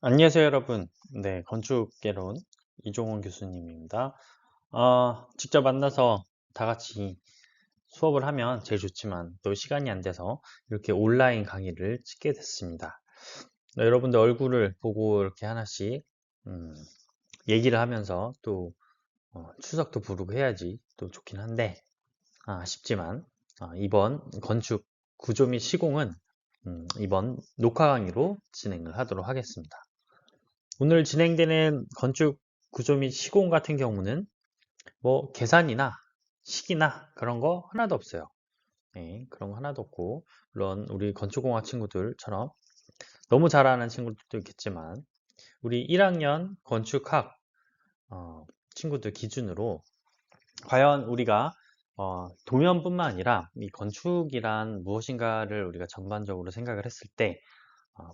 안녕하세요, 여러분. 네, 건축개론 이종원 교수님입니다. 직접 만나서 다 같이 수업을 하면 제일 좋지만 또 시간이 안 돼서 이렇게 온라인 강의를 찍게 됐습니다. 네, 여러분들 얼굴을 보고 이렇게 하나씩 음, 얘기를 하면서 또 추석도 부르고 해야지 또 좋긴 한데 아쉽지만 이번 건축 구조 및 시공은 이번 녹화 강의로 진행을 하도록 하겠습니다. 오늘 진행되는 건축 구조 및 시공 같은 경우는 뭐 계산이나 식이나 그런 거 하나도 없어요. 네, 그런 거 하나도 없고 물론 우리 건축공학 친구들처럼 너무 잘하는 친구들도 있겠지만 우리 1학년 건축학 친구들 기준으로 과연 우리가 도면뿐만 아니라 이 건축이란 무엇인가를 우리가 전반적으로 생각을 했을 때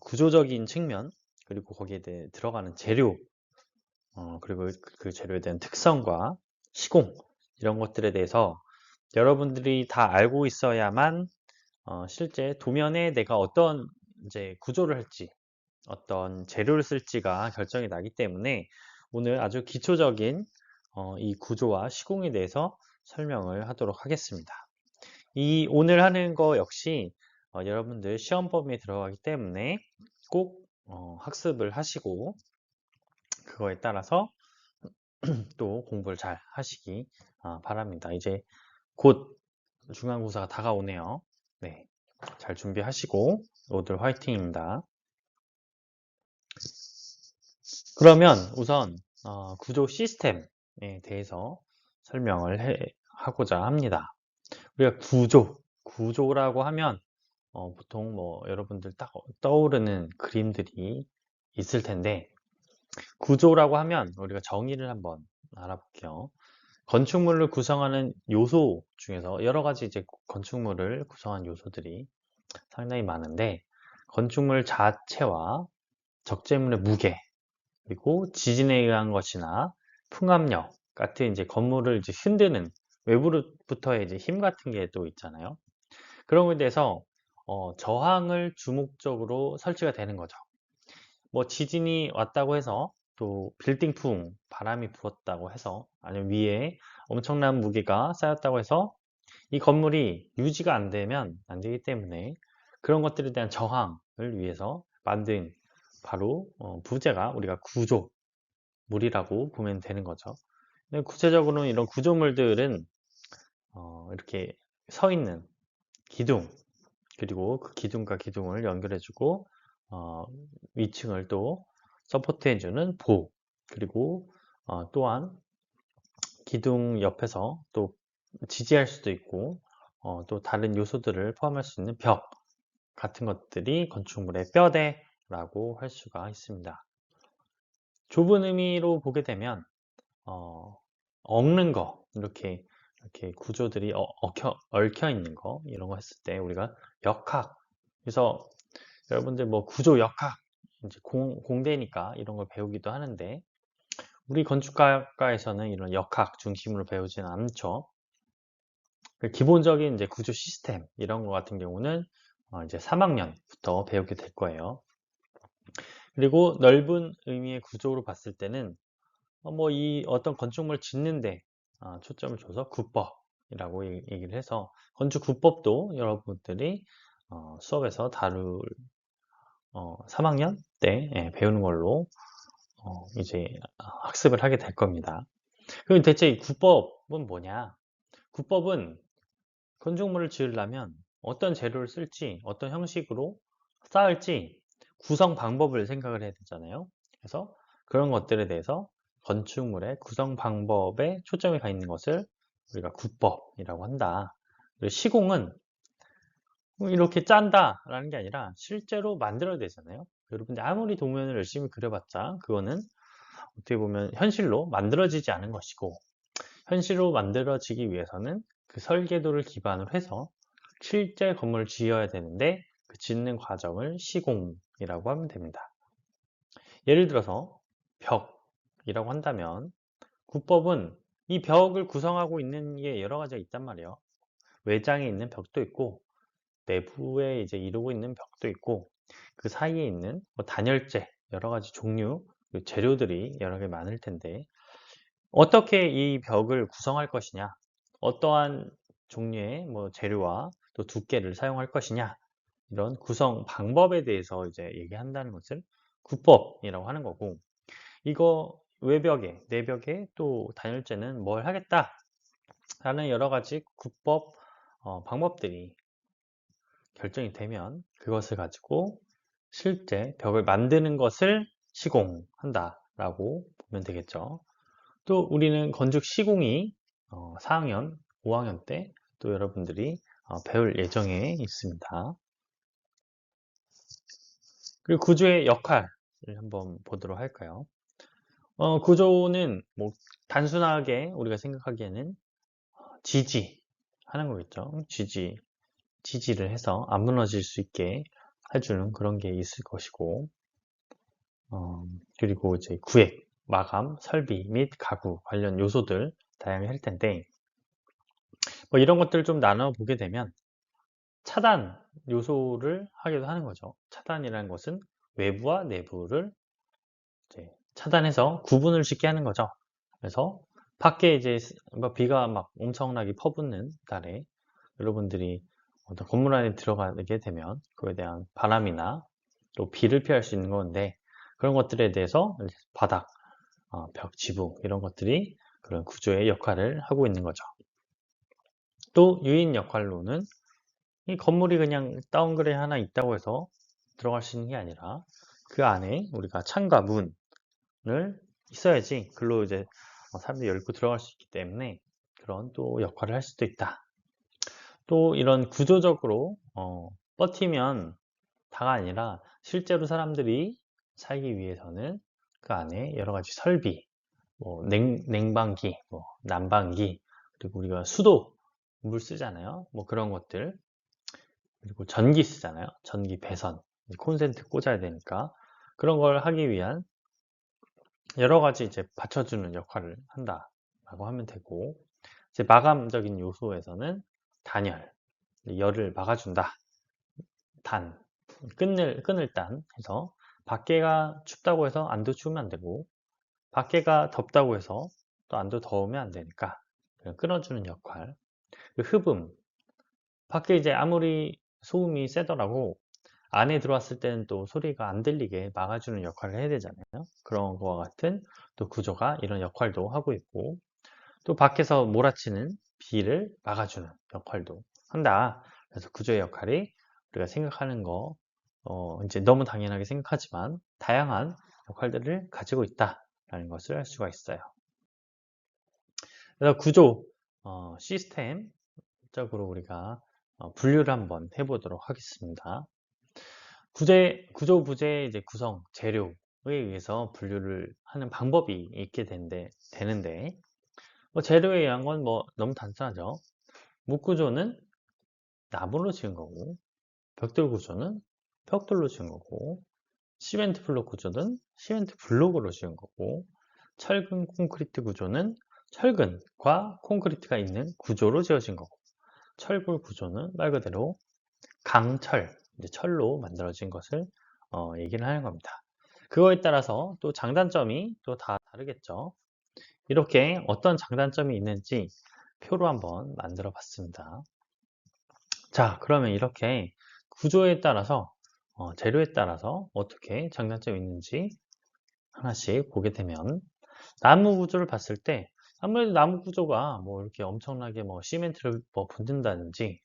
구조적인 측면 그리고 거기에 대해 들어가는 재료 그리고 그 재료에 대한 특성과 시공 이런 것들에 대해서 여러분들이 다 알고 있어야만 실제 도면에 내가 어떤 이제 구조를 할지 어떤 재료를 쓸지가 결정이 나기 때문에 오늘 아주 기초적인 이 구조와 시공에 대해서 설명을 하도록 하겠습니다. 이 오늘 하는 거 역시 여러분들 시험 범위에 들어가기 때문에 꼭 학습을 하시고 그거에 따라서 또 공부를 잘 하시기 바랍니다. 이제 곧 중간고사가 다가오네요. 네, 잘 준비하시고 오늘 화이팅입니다. 그러면 우선 구조 시스템에 대해서 설명을 하고자 합니다. 우리가 구조라고 하면 보통 뭐 여러분들 딱 떠오르는 그림들이 있을 텐데 구조라고 하면 우리가 정의를 한번 알아볼게요. 건축물을 구성하는 요소 중에서 여러 가지 이제 건축물을 구성한 요소들이 상당히 많은데 건축물 자체와 적재물의 무게 그리고 지진에 의한 것이나 풍압력 같은 이제 건물을 이제 흔드는 외부로부터의 이제 힘 같은 게 또 있잖아요. 그런 거에 대해서 저항을 주목적으로 설치가 되는 거죠. 뭐 지진이 왔다고 해서 또 빌딩풍 바람이 불었다고 해서 아니면 위에 엄청난 무게가 쌓였다고 해서 이 건물이 유지가 안 되면 안 되기 때문에 그런 것들에 대한 저항을 위해서 만든 바로 부재가 우리가 구조물이라고 보면 되는 거죠. 구체적으로는 이런 구조물들은 이렇게 서 있는 기둥 그리고 그 기둥과 기둥을 연결해주고 위층을 또 서포트해주는 보 그리고 또한 기둥 옆에서 또 지지할 수도 있고 또 다른 요소들을 포함할 수 있는 벽 같은 것들이 건축물의 뼈대라고 할 수가 있습니다. 좁은 의미로 보게 되면 얽는 거 이렇게 구조들이 얽혀 있는 거 이런 거 했을 때 우리가 역학 그래서 여러분들 뭐 구조 역학 이제 공대니까 이런 걸 배우기도 하는데 우리 건축가에서는 이런 역학 중심으로 배우지는 않죠. 기본적인 이제 구조 시스템 이런 거 같은 경우는 이제 3학년부터 배우게 될 거예요. 그리고 넓은 의미의 구조로 봤을 때는 뭐 이 어떤 건축물을 짓는데 초점을 줘서 구법이라고 얘기를 해서 건축 구법도 여러분들이 수업에서 다룰 3학년 때 배우는 걸로 이제 학습을 하게 될 겁니다. 그럼 대체 이 구법은 뭐냐? 구법은 건축물을 지으려면 어떤 재료를 쓸지, 어떤 형식으로 쌓을지 구성 방법을 생각을 해야 되잖아요. 그래서 그런 것들에 대해서 건축물의 구성 방법에 초점이 가 있는 것을 우리가 구법이라고 한다. 그리고 시공은 이렇게 짠다라는 게 아니라 실제로 만들어야 되잖아요. 여러분들 아무리 도면을 열심히 그려봤자 그거는 어떻게 보면 현실로 만들어지지 않은 것이고 현실로 만들어지기 위해서는 그 설계도를 기반으로 해서 실제 건물을 지어야 되는데 그 짓는 과정을 시공이라고 하면 됩니다. 예를 들어서 벽이라고 한다면 구법은 이 벽을 구성하고 있는 게 여러 가지가 있단 말이에요. 외장에 있는 벽도 있고 내부에 이제 이루고 있는 벽도 있고 그 사이에 있는 뭐 단열재 여러 가지 종류, 재료들이 여러 개 많을 텐데 어떻게 이 벽을 구성할 것이냐, 어떠한 종류의 뭐 재료와 또 두께를 사용할 것이냐, 이런 구성 방법에 대해서 이제 얘기한다는 것을 구법이라고 하는 거고, 이거 외벽에, 내벽에 또 단열재는 뭘 하겠다라는 여러 가지 구법 방법들이 결정이 되면 그것을 가지고 실제 벽을 만드는 것을 시공한다라고 보면 되겠죠. 또 우리는 건축 시공이 4학년, 5학년 때 또 여러분들이 배울 예정에 있습니다. 그리고 구조의 역할을 한번 보도록 할까요? 구조는 뭐 단순하게 우리가 생각하기에는 지지하는 거겠죠. 지지를 해서 안 무너질 수 있게 해주는 그런 게 있을 것이고, 그리고 이제 구획, 마감, 설비 및 가구 관련 요소들 다양히 할 텐데, 뭐 이런 것들을 좀 나눠보게 되면 차단 요소를 하기도 하는 거죠. 차단이라는 것은 외부와 내부를 이제 차단해서 구분을 짓게 하는 거죠. 그래서 밖에 이제 뭐 비가 막 엄청나게 퍼붓는 날에 여러분들이 어떤 건물 안에 들어가게 되면 그에 대한 바람이나 또 비를 피할 수 있는 건데, 그런 것들에 대해서 바닥, 벽, 지붕 이런 것들이 그런 구조의 역할을 하고 있는 거죠. 또 유인 역할로는 이 건물이 그냥 다운그레이 하나 있다고 해서 들어갈 수 있는 게 아니라 그 안에 우리가 창과 문을 있어야지 글로 이제 사람들이 열고 들어갈 수 있기 때문에 그런 또 역할을 할 수도 있다. 또 이런 구조적으로 버티면 다가 아니라 실제로 사람들이 살기 위해서는 그 안에 여러 가지 설비, 뭐 냉방기, 뭐 난방기, 그리고 우리가 수도 물 쓰잖아요. 뭐 그런 것들, 그리고 전기 쓰잖아요. 전기 배선, 콘센트 꽂아야 되니까 그런 걸 하기 위한 여러 가지 이제 받쳐주는 역할을 한다라고 하면 되고, 이제 마감적인 요소에서는 단열, 열을 막아준다. 단, 끊을 단 해서 밖에가 춥다고 해서 안도 추우면 안 되고 밖에가 덥다고 해서 또 안도 더우면 안 되니까 끊어주는 역할. 그 흡음, 밖에 이제 아무리 소음이 세더라고 안에 들어왔을 때는 또 소리가 안 들리게 막아주는 역할을 해야 되잖아요. 그런 거와 같은 또 구조가 이런 역할도 하고 있고, 또 밖에서 몰아치는 비를 막아주는 역할도 한다. 그래서 구조의 역할이 우리가 생각하는 거, 이제 너무 당연하게 생각하지만 다양한 역할들을 가지고 있다라는 것을 알 수가 있어요. 그래서 구조, 시스템적으로 우리가 분류를 한번 해보도록 하겠습니다. 구조, 부재, 이제 구성, 재료에 의해서 분류를 하는 방법이 있게 되는데, 뭐 재료에 의한 건 뭐 너무 단순하죠. 묵구조는 나무로 지은 거고, 벽돌 구조는 벽돌로 지은 거고, 시멘트 블록 구조는 시멘트 블록으로 지은 거고, 철근 콘크리트 구조는 철근과 콘크리트가 있는 구조로 지어진 거고, 철골 구조는 말 그대로 강철, 이제 철로 만들어진 것을 얘기를 하는 겁니다. 그거에 따라서 또 장단점이 또 다 다르겠죠. 이렇게 어떤 장단점이 있는지 표로 한번 만들어 봤습니다. 자, 그러면 이렇게 구조에 따라서 재료에 따라서 어떻게 장단점이 있는지 하나씩 보게 되면, 나무 구조를 봤을 때 아무래도 나무 구조가 뭐 이렇게 엄청나게 뭐 시멘트를 뭐 붓는다든지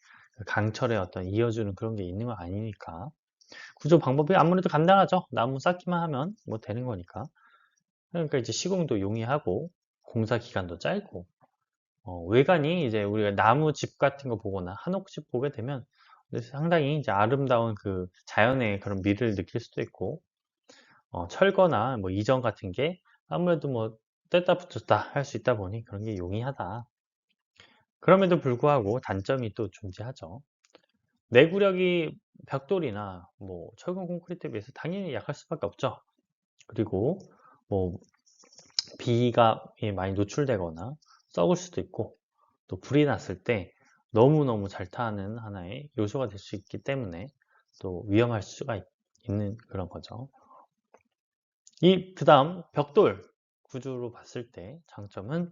강철에 어떤 이어주는 그런 게 있는 거 아니니까 구조 방법이 아무래도 간단하죠. 나무 쌓기만 하면 뭐 되는 거니까. 그러니까 이제 시공도 용이하고 공사 기간도 짧고, 외관이 이제 우리가 나무 집 같은 거 보거나 한옥집 보게 되면 상당히 이제 아름다운 그 자연의 그런 미를 느낄 수도 있고, 철거나 뭐 이전 같은 게 아무래도 뭐 뗐다 붙였다 할 수 있다 보니 그런 게 용이하다. 그럼에도 불구하고 단점이 또 존재하죠. 내구력이 벽돌이나 뭐 철근 콘크리트에 비해서 당연히 약할 수밖에 없죠. 그리고 뭐 비가 많이 노출되거나 썩을 수도 있고, 또 불이 났을 때 너무너무 잘 타는 하나의 요소가 될 수 있기 때문에 또 위험할 수가 있는 그런 거죠. 그 다음 벽돌 구조로 봤을 때 장점은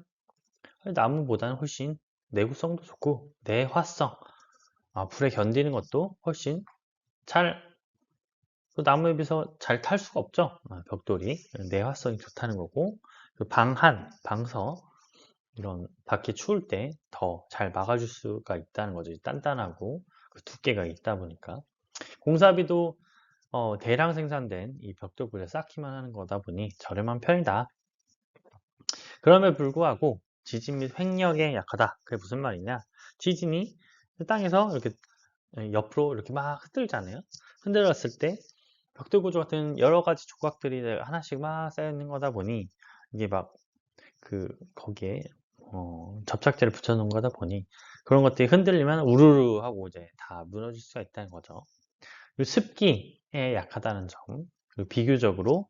나무보다는 훨씬 내구성도 좋고 내화성, 불에 견디는 것도 훨씬 잘, 그 나무에 비해서 잘 탈 수가 없죠. 벽돌이 내화성이 좋다는 거고, 그 방한, 방서 이런 밖에 추울 때 더 잘 막아줄 수가 있다는 거죠. 단단하고 그 두께가 있다 보니까 공사비도 대량 생산된 이 벽돌부에 쌓기만 하는 거다 보니 저렴한 편이다. 그럼에도 불구하고 지진 및 횡력에 약하다. 그게 무슨 말이냐? 지진이 땅에서 이렇게 옆으로 이렇게 막 흔들잖아요. 흔들었을 때 벽돌 구조 같은 여러 가지 조각들이 하나씩 막 쌓여 있는 거다 보니 이게 막 거기에 접착제를 붙여놓은 거다 보니 그런 것들이 흔들리면 우르르 하고 이제 다 무너질 수가 있다는 거죠. 그리고 습기에 약하다는 점. 그리고 비교적으로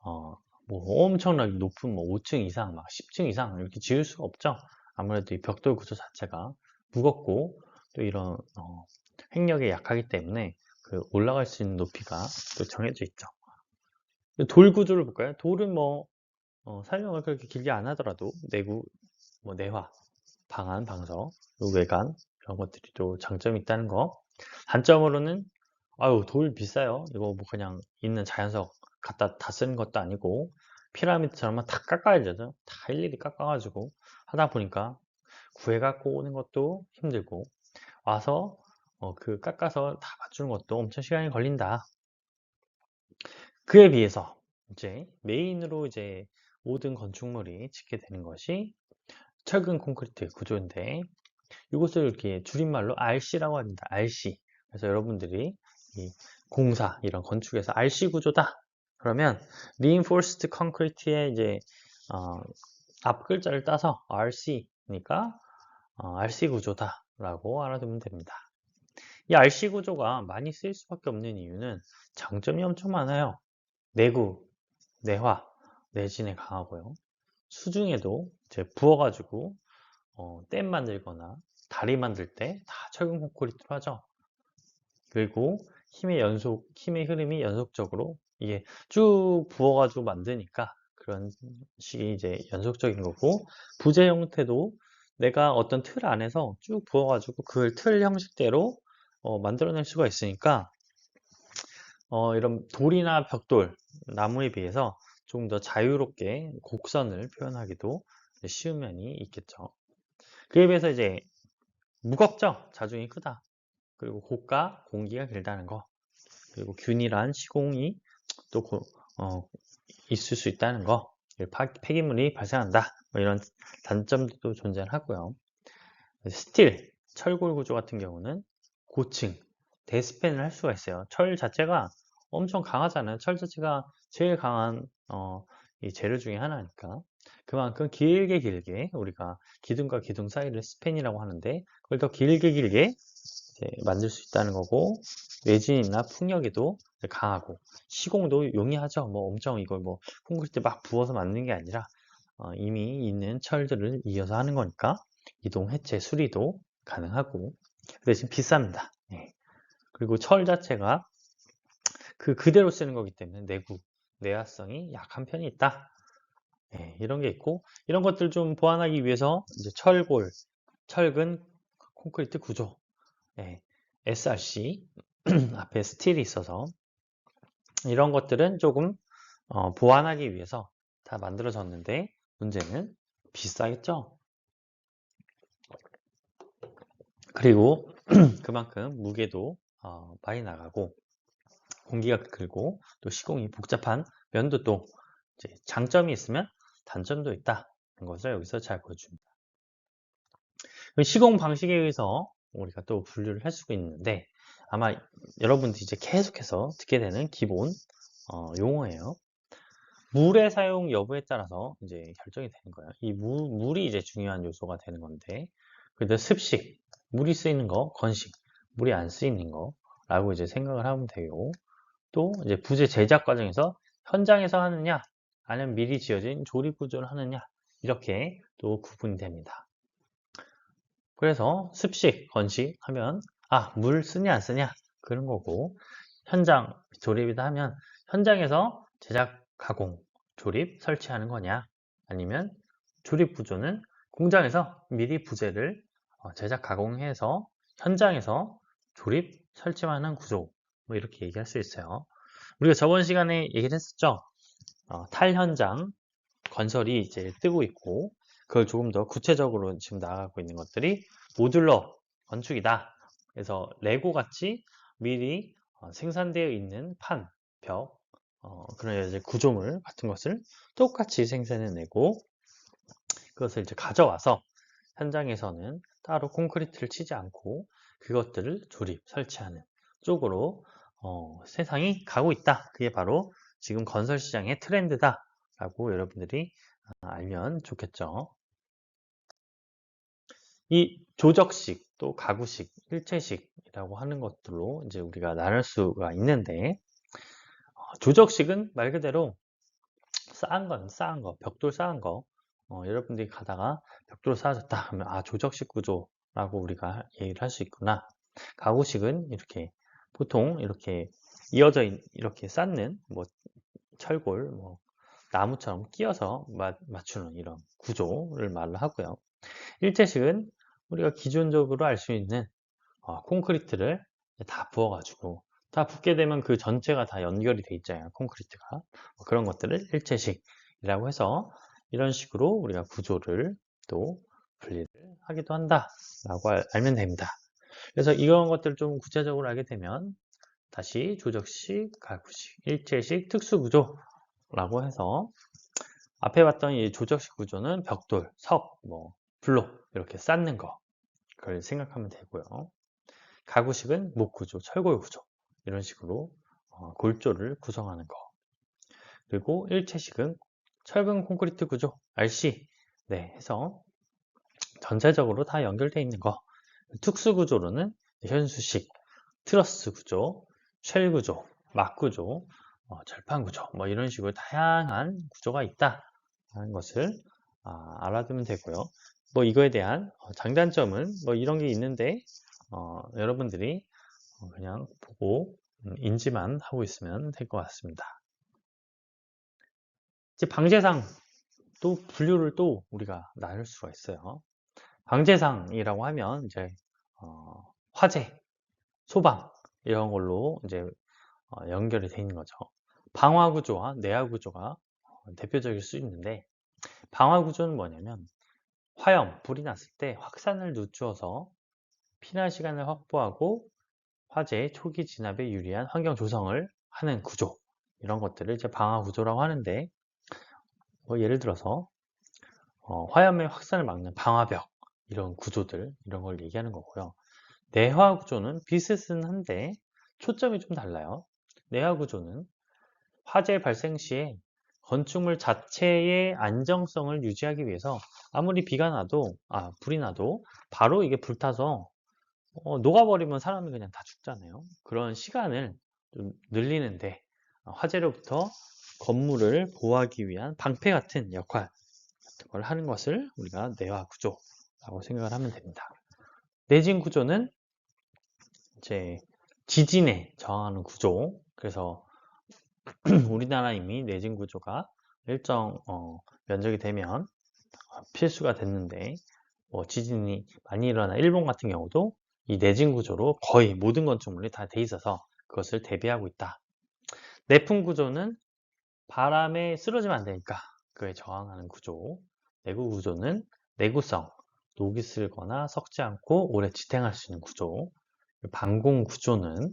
뭐 엄청나게 높은 뭐 5층 이상, 막 10층 이상 이렇게 지을 수가 없죠. 아무래도 이 벽돌 구조 자체가 무겁고 또 이런 횡력에 약하기 때문에 그 올라갈 수 있는 높이가 또 정해져 있죠. 돌 구조를 볼까요? 돌은 뭐 설명을 그렇게 길게 안 하더라도 내구, 뭐 내화, 방안, 방서, 외관 이런 것들이 또 장점이 있다는 거. 단점으로는 돌 비싸요. 이거 뭐 그냥 있는 자연석 갖다 다 쓰는 것도 아니고 피라미드처럼 다 깎아야 되죠. 다 일일이 깎아가지고 하다 보니까 구해갖고 오는 것도 힘들고 와서 그 깎아서 다 맞추는 것도 엄청 시간이 걸린다. 그에 비해서 이제 메인으로 이제 모든 건축물이 짓게 되는 것이 철근 콘크리트 구조인데 이것을 이렇게 줄임말로 RC라고 합니다. RC. 그래서 여러분들이 이 공사 이런 건축에서 RC 구조다. 그러면 Reinforced Concrete의 이제 앞 글자를 따서 RC니까 RC 구조다라고 알아두면 됩니다. 이 RC 구조가 많이 쓰일 수밖에 없는 이유는 장점이 엄청 많아요. 내구, 내화, 내진에 강하고요. 수중에도 이제 부어가지고 댐 만들거나 다리 만들 때 다 철근 콘크리트로 하죠. 그리고 힘의 흐름이 연속적으로 이게 쭉 부어가지고 만드니까 그런 식이 이제 연속적인 거고 부재 형태도 내가 어떤 틀 안에서 쭉 부어가지고 그걸 틀 형식대로 만들어낼 수가 있으니까 이런 돌이나 벽돌, 나무에 비해서 조금 더 자유롭게 곡선을 표현하기도 쉬운 면이 있겠죠. 그에 비해서 이제 무겁죠? 자중이 크다. 그리고 고가, 공기가 길다는 거. 그리고 균일한 시공이 또 있을 수 있다는 거. 폐기물이 발생한다. 뭐 이런 단점도 존재하고요. 스틸, 철골 구조 같은 경우는 고층, 대스팬을 할 수가 있어요. 철 자체가 엄청 강하잖아요. 철 자체가 제일 강한 이 재료 중에 하나니까. 그만큼 길게 우리가 기둥과 기둥 사이를 스팬이라고 하는데 그걸 더 길게 만들 수 있다는 거고 외진이나 풍력에도 강하고 시공도 용이하죠. 뭐 엄청 이걸 뭐 콘크리트 막 부어서 만드는 게 아니라 이미 있는 철들을 이어서 하는 거니까 이동, 해체, 수리도 가능하고 대신 비쌉니다. 예. 그리고 철 자체가 그대로 쓰는 거기 때문에 내화성이 약한 편이 있다. 예, 이런 게 있고 이런 것들 좀 보완하기 위해서 이제 철근 콘크리트 구조, 예, SRC 앞에 스틸이 있어서 이런 것들은 조금 보완하기 위해서 다 만들어졌는데 문제는 비싸겠죠. 그리고 그만큼 무게도 많이 나가고 공기가 끌고 또 시공이 복잡한 면도 또 이제 장점이 있으면 단점도 있다는 것을 여기서 잘 보여줍니다. 시공 방식에 의해서 우리가 또 분류를 할 수가 있는데 아마 여러분들이 이제 계속해서 듣게 되는 기본 용어예요. 물의 사용 여부에 따라서 이제 결정이 되는 거예요. 이 물이 이제 중요한 요소가 되는 건데, 그래도 습식, 물이 쓰이는 거, 건식, 물이 안 쓰이는 거라고 이제 생각을 하면 되고, 또 이제 부재 제작 과정에서 현장에서 하느냐, 아니면 미리 지어진 조립 구조를 하느냐, 이렇게 또 구분이 됩니다. 그래서 습식, 건식 하면, 물 쓰냐, 안 쓰냐, 그런 거고, 현장 조립이다 하면, 현장에서 제작 가공, 조립, 설치하는 거냐? 아니면 조립 구조는 공장에서 미리 부재를 제작, 가공해서 현장에서 조립, 설치만 하는 구조. 뭐 이렇게 얘기할 수 있어요. 우리가 저번 시간에 얘기를 했었죠. 탈현장 건설이 이제 뜨고 있고, 그걸 조금 더 구체적으로 지금 나아가고 있는 것들이 모듈러 건축이다. 그래서 레고 같이 미리 생산되어 있는 판, 벽, 그런 이제 구조물 같은 것을 똑같이 생산해내고, 그것을 이제 가져와서 현장에서는 따로 콘크리트를 치지 않고 그것들을 조립, 설치하는 쪽으로 세상이 가고 있다. 그게 바로 지금 건설 시장의 트렌드다. 라고 여러분들이 알면 좋겠죠. 이 조적식, 또 가구식, 일체식이라고 하는 것들로 이제 우리가 나눌 수가 있는데, 조적식은 말 그대로 쌓은 거, 벽돌 쌓은 거, 여러분들이 가다가 벽돌 쌓아졌다 하면, 조적식 구조라고 우리가 얘기를 할 수 있구나. 가구식은 이렇게, 보통 이렇게 이렇게 쌓는, 뭐, 철골, 뭐, 나무처럼 끼어서 맞추는 이런 구조를 말을 하고요. 일체식은 우리가 기존적으로 알 수 있는 콘크리트를 다 부어가지고, 다 붓게 되면 그 전체가 다 연결이 돼 있잖아요. 콘크리트가. 그런 것들을 일체식이라고 해서 이런 식으로 우리가 구조를 또 분리를 하기도 한다라고 알면 됩니다. 그래서 이런 것들을 좀 구체적으로 알게 되면 다시 조적식, 가구식, 일체식, 특수구조라고 해서 앞에 봤던 이 조적식 구조는 벽돌, 석, 뭐 블록 이렇게 쌓는 거, 그걸 생각하면 되고요. 가구식은 목구조, 철골 구조 이런 식으로 골조를 구성하는 거. 그리고 일체식은 철근 콘크리트 구조, RC 네, 해서 전체적으로 다 연결되어 있는 거. 특수 구조로는 현수식, 트러스 구조, 쉘 구조, 막 구조, 절판 구조 뭐 이런 식으로 다양한 구조가 있다 하는 것을 알아두면 되고요. 뭐 이거에 대한 장단점은 뭐 이런 게 있는데 여러분들이 그냥 보고 인지만 하고 있으면 될 것 같습니다. 이제 방재상 또 분류를 또 우리가 나눌 수가 있어요. 방재상이라고 하면 이제 화재, 소방 이런 걸로 이제 연결이 되어 있는 거죠. 방화 구조와 내화 구조가 대표적일 수 있는데, 방화 구조는 뭐냐면 화염, 불이 났을 때 확산을 늦추어서 피난 시간을 확보하고 화재 초기 진압에 유리한 환경 조성을 하는 구조, 이런 것들을 이제 방화 구조라고 하는데, 뭐 예를 들어서 화염의 확산을 막는 방화벽 이런 구조들, 이런 걸 얘기하는 거고요. 내화 구조는 비슷은 한데 초점이 좀 달라요. 내화 구조는 화재 발생 시에 건축물 자체의 안정성을 유지하기 위해서 아무리 비가 나도, 불이 나도 바로 이게 불타서 녹아버리면 사람이 그냥 다 죽잖아요. 그런 시간을 좀 늘리는데 화재로부터 건물을 보호하기 위한 방패 같은 역할 같은 걸 하는 것을 우리가 내화 구조라고 생각을 하면 됩니다. 내진 구조는 이제 지진에 저항하는 구조. 그래서 우리나라 이미 내진 구조가 일정 면적이 되면 필수가 됐는데, 뭐 지진이 많이 일어나 일본 같은 경우도 이 내진 구조로 거의 모든 건축물이 다 돼 있어서 그것을 대비하고 있다. 내품 구조는 바람에 쓰러지면 안 되니까 그에 저항하는 구조. 내구 구조는 내구성, 녹이 슬거나 썩지 않고 오래 지탱할 수 있는 구조. 방공 구조는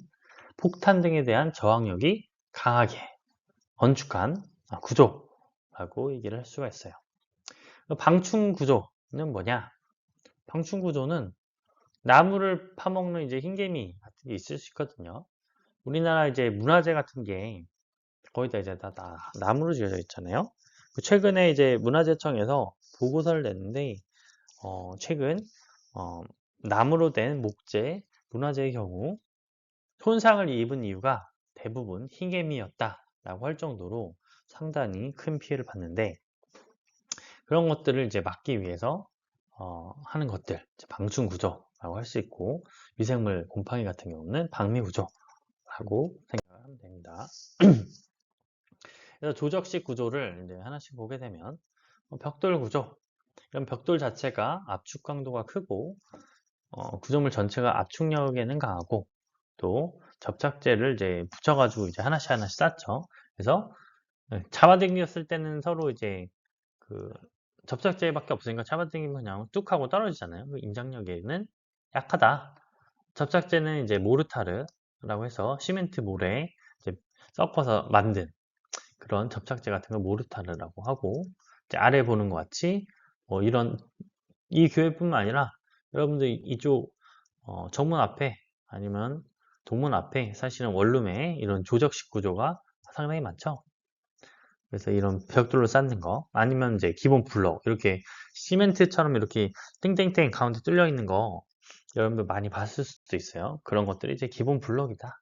폭탄 등에 대한 저항력이 강하게 건축한 구조라고 얘기를 할 수가 있어요. 방충 구조는 뭐냐? 방충 구조는 나무를 파먹는 이제 흰개미 같은 게 있을 수 있거든요. 우리나라 이제 문화재 같은 게 거의 다 이제 다 나무로 지어져 있잖아요. 최근에 이제 문화재청에서 보고서를 냈는데, 최근 나무로 된 목재, 문화재의 경우 손상을 입은 이유가 대부분 흰개미였다라고 할 정도로 상당히 큰 피해를 봤는데, 그런 것들을 이제 막기 위해서 하는 것들, 방충 구조라고 할 수 있고, 미생물 곰팡이 같은 경우는 방미 구조라고 생각하면 됩니다. 그래서 조적식 구조를 이제 하나씩 보게 되면 벽돌 구조. 이런 벽돌 자체가 압축 강도가 크고 구조물 전체가 압축력에는 강하고 또 접착제를 이제 붙여가지고 이제 하나씩 하나씩 쌓죠. 그래서 잡아당겼을 때는 서로 이제 그 접착제밖에 없으니까 잡아당기면 그냥 뚝 하고 떨어지잖아요. 그 인장력에는 약하다. 접착제는 이제 모르타르라고 해서 시멘트 모래에 이제 섞어서 만든 그런 접착제 같은 걸 모르타르라고 하고 이제 아래 보는 것 같이 뭐 이런 이 교회뿐만 아니라 여러분들 이쪽 정문 앞에 아니면 동문 앞에 사실은 원룸에 이런 조적식 구조가 상당히 많죠. 그래서 이런 벽돌로 쌓는 거 아니면 이제 기본 블럭 이렇게 시멘트처럼 이렇게 땡땡땡 가운데 뚫려 있는 거 여러분들 많이 봤을 수도 있어요. 그런 것들이 이제 기본 블럭이다.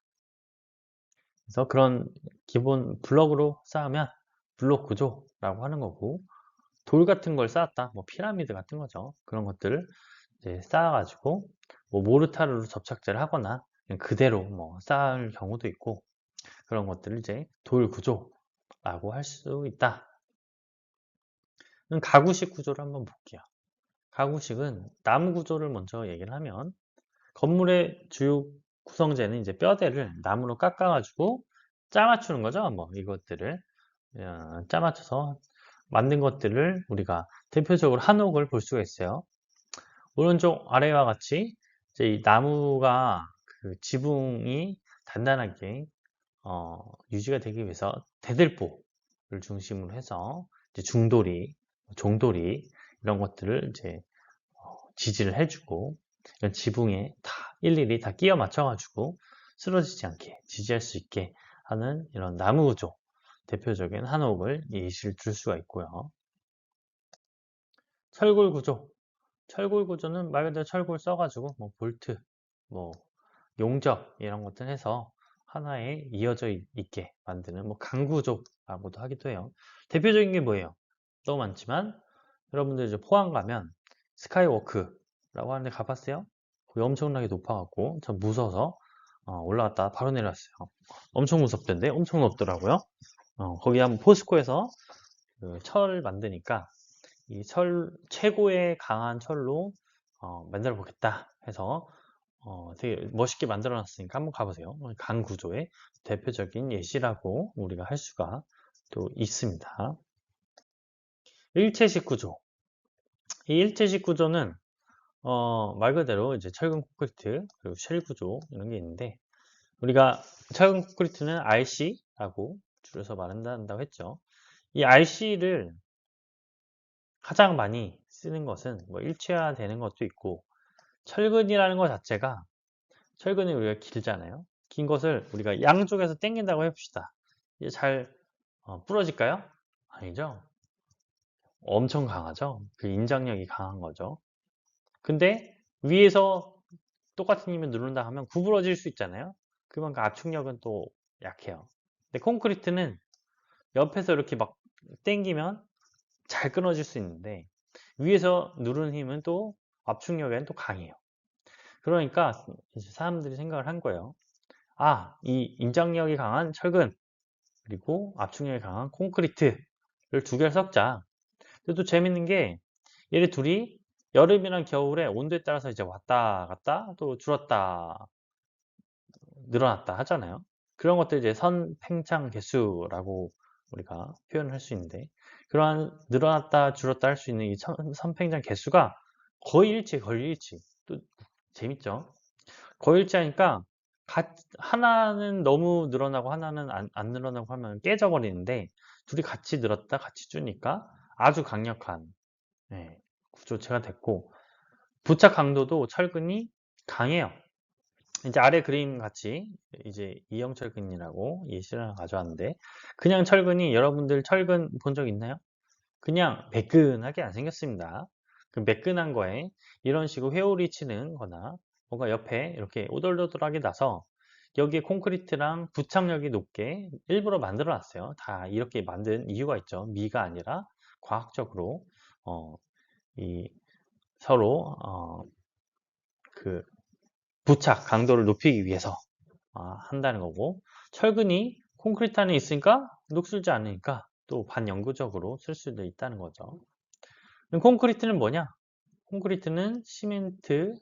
그래서 그런 기본 블럭으로 쌓으면 블록 구조라고 하는 거고 돌 같은 걸 쌓았다. 뭐 피라미드 같은 거죠. 그런 것들을 이제 쌓아가지고 뭐 모르타르로 접착제를 하거나 그냥 그대로 뭐 쌓을 경우도 있고 그런 것들을 이제 돌 구조라고 할 수 있다. 가구식 구조를 한번 볼게요. 가구식은 나무 구조를 먼저 얘기를 하면 건물의 주요 구성재는 이제 뼈대를 나무로 깎아가지고 짜맞추는 거죠. 뭐 이것들을 짜맞춰서 만든 것들을 우리가 대표적으로 한옥을 볼 수가 있어요. 오른쪽 아래와 같이 이제 이 나무가 그 지붕이 단단하게 유지가 되기 위해서 대들보를 중심으로 해서 이제 중도리, 종도리 이런 것들을 이제 지지를 해주고 이런 지붕에 다 일일이 다 끼워 맞춰가지고 쓰러지지 않게 지지할 수 있게 하는 이런 나무 구조 대표적인 한옥을 예시를 들 수가 있고요. 철골 구조. 철골 구조는 말 그대로 철골 써가지고 뭐 볼트, 뭐 용접 이런 것들 해서 하나에 이어져 있게 만드는 뭐 강구조라고도 하기도 해요. 대표적인 게 뭐예요? 너무 많지만 여러분들 이제 포항 가면 스카이워크라고 하는데 가봤어요? 거기 엄청나게 높아갖고 전 무서워서 올라갔다 바로 내려왔어요. 엄청 무섭던데 엄청 높더라고요. 거기 한번 포스코에서 그철 만드니까 이 최고의 강한 철로 만들어 보겠다 해서 되게 멋있게 만들어 놨으니까 한번 가보세요. 강 구조의 대표적인 예시라고 우리가 할 수가 또 있습니다. 일체식 구조. 이 일체식 구조는 말 그대로 이제 철근 콘크리트 그리고 쉘 구조 이런 게 있는데 우리가 철근 콘크리트는 RC라고 줄여서 말한다고 했죠. 이 RC를 가장 많이 쓰는 것은 뭐 일체화 되는 것도 있고 철근이라는 것 자체가 철근이 우리가 길잖아요. 긴 것을 우리가 양쪽에서 당긴다고 해봅시다. 이게 잘 부러질까요? 아니죠. 엄청 강하죠. 그 인장력이 강한 거죠. 근데 위에서 똑같은 힘을 누른다 하면 구부러질 수 있잖아요. 그만큼 압축력은 또 약해요. 근데 콘크리트는 옆에서 이렇게 막 당기면 잘 끊어질 수 있는데 위에서 누르는 힘은 또 압축력에는 또 강해요. 그러니까 이제 사람들이 생각을 한 거예요. 아, 이 인장력이 강한 철근 그리고 압축력이 강한 콘크리트를 두 개를 섞자. 근데 또 재밌는 게 얘네 둘이 여름이랑 겨울에 온도에 따라서 이제 왔다 갔다 또 줄었다 늘어났다 하잖아요. 그런 것들 이제 선팽창 개수라고 우리가 표현을 할 수 있는데 그러한 늘어났다 줄었다 할 수 있는 이 선팽창 개수가 거의 일치, 거의 일치. 또 재밌죠? 거의 일치하니까 하나는 너무 늘어나고 하나는 안 늘어나고 하면 깨져버리는데 둘이 같이 늘었다 같이 주니까 아주 강력한 구조체가 됐고 부착 강도도 철근이 강해요. 이제 아래 그림 같이 이제 이형 철근이라고 예시를 하나 가져왔는데 그냥 철근이 여러분들 철근 본 적 있나요? 그냥 매끈하게 안 생겼습니다. 그 매끈한 거에 이런 식으로 회오리 치는 거나 뭔가 옆에 이렇게 오돌오돌하게 나서 여기에 콘크리트랑 부착력이 높게 일부러 만들어 놨어요. 다 이렇게 만든 이유가 있죠. 미가 아니라 과학적으로 이 서로 그 부착 강도를 높이기 위해서 한다는 거고 철근이 콘크리트 안에 있으니까 녹슬지 않으니까 또 반영구적으로 쓸 수도 있다는 거죠. 그럼 콘크리트는 뭐냐? 콘크리트는 시멘트,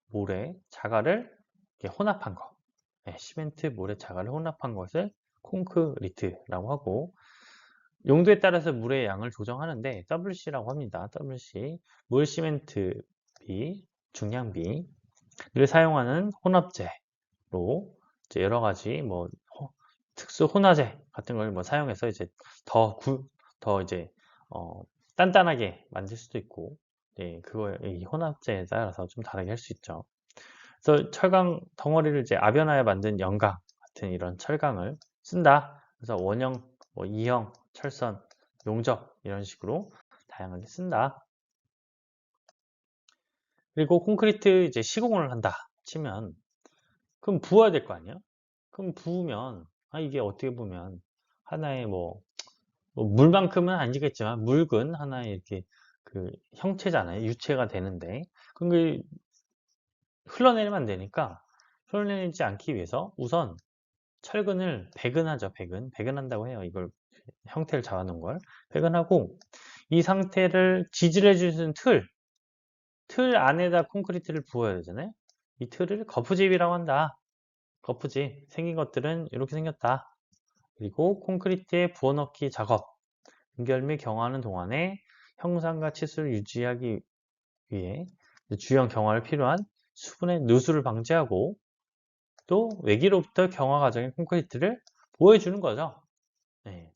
모래, 자갈을 이렇게 혼합한 거. 네, 시멘트, 모래, 자갈을 혼합한 것을 콘크리트라고 하고, 용도에 따라서 물의 양을 조정하는데 WC라고 합니다. WC, 물, 시멘트 비, 중량비를 사용하는 혼합제로 이제 여러 가지 뭐 특수 혼화제 같은 걸 뭐 사용해서 이제 더 이제 단단하게 만들 수도 있고, 네, 이 혼합제에 따라서 좀 다르게 할 수 있죠. 그래서 철강 덩어리를 이제 압연하여 만든 연강 같은 이런 철강을 쓴다. 그래서 원형, 뭐 이형, 철선, 용접 이런 식으로 다양하게 쓴다. 그리고 콘크리트 이제 시공을 한다 치면 그럼 부어야 될 거 아니에요? 그럼 부으면 이게 어떻게 보면 하나의 뭐 물만큼은 아니겠지만 묽은 하나의 이렇게 그 형체잖아요. 유체가 되는데 그럼 그 흘러내리면 안 되니까 흘러내리지 않기 위해서 우선 철근을 배근하죠. 배근한다고 해요. 이걸 형태를 잡아놓은 걸 배근하고 이 상태를 지지해 주는 틀 안에다 콘크리트를 부어야 되잖아요. 이 틀을 거푸집이라고 한다. 거푸집 생긴 것들은 이렇게 생겼다. 그리고 콘크리트에 부어넣기 작업 연결 및 경화하는 동안에 형상과 치수를 유지하기 위해 주형 경화를 필요한 수분의 누수를 방지하고 또 외기로부터 경화 과정의 콘크리트를 보여주는 거죠. 네.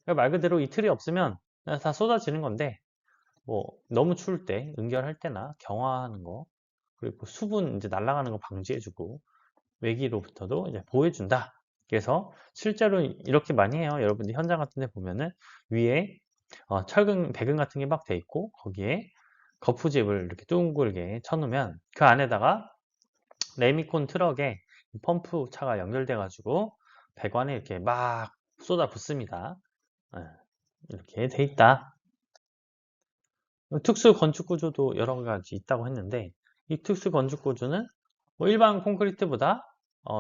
그러니까 말 그대로 이 틀이 없으면 다 쏟아지는 건데 뭐 너무 추울 때 응결할 때나 경화하는 거 그리고 수분 이제 날아가는 거 방지해주고 외기로부터도 이제 보호해준다. 그래서 실제로 이렇게 많이 해요. 여러분들 현장 같은 데 보면은 위에 철근, 배근 같은 게 막 돼 있고 거기에 거푸집을 이렇게 둥글게 쳐놓으면 그 안에다가 레미콘 트럭에 펌프 차가 연결돼 가지고 배관에 이렇게 막 쏟아 붓습니다. 예, 이렇게 돼 있다. 특수 건축 구조도 여러 가지 있다고 했는데 이 특수 건축 구조는 뭐 일반 콘크리트보다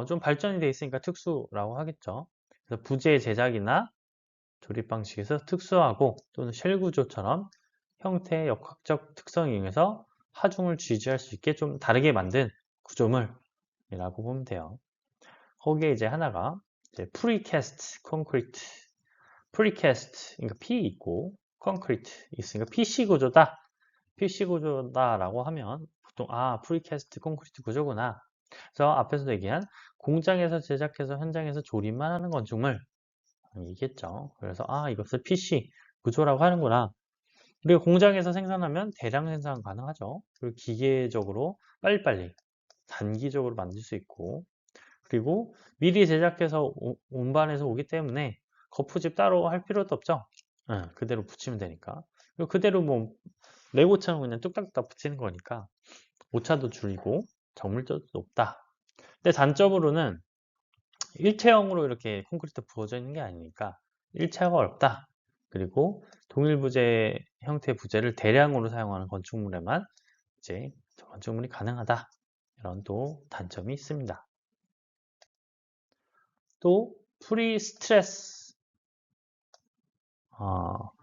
좀 발전이 돼 있으니까 특수라고 하겠죠. 그래서 부재 제작이나 조립 방식에서 특수하고 또는 쉘 구조처럼 형태의 역학적 특성을 이용해서 하중을 지지할 수 있게 좀 다르게 만든 구조물이라고 보면 돼요. 거기에 이제 하나가 이제 프리캐스트 콘크리트, 프리캐스트 그러니까 P 있고 콘크리트 있으니까 PC 구조다. PC 구조다라고 하면 보통 프리캐스트 콘크리트 구조구나. 그래서 앞에서 얘기한 공장에서 제작해서 현장에서 조립만 하는 건축물 이겠죠. 그래서 이것을 PC 구조라고 하는구나. 그리고 공장에서 생산하면 대량 생산 가능하죠. 그리고 기계적으로 빨리빨리 단기적으로 만들 수 있고 그리고 미리 제작해서 운반해서 오기 때문에 거푸집 따로 할 필요도 없죠. 그대로 붙이면 되니까. 그리고 그대로 뭐 레고처럼 그냥 뚝딱뚝딱 붙이는 거니까 오차도 줄이고 정밀도도 높다. 근데 단점으로는 일체형으로 이렇게 콘크리트 부어져 있는 게 아니니까 일체화가 어렵다. 그리고 동일 부재 형태의 부재를 대량으로 사용하는 건축물에만 이제 건축물이 가능하다. 이런 또 단점이 있습니다. 또 프리 스트레스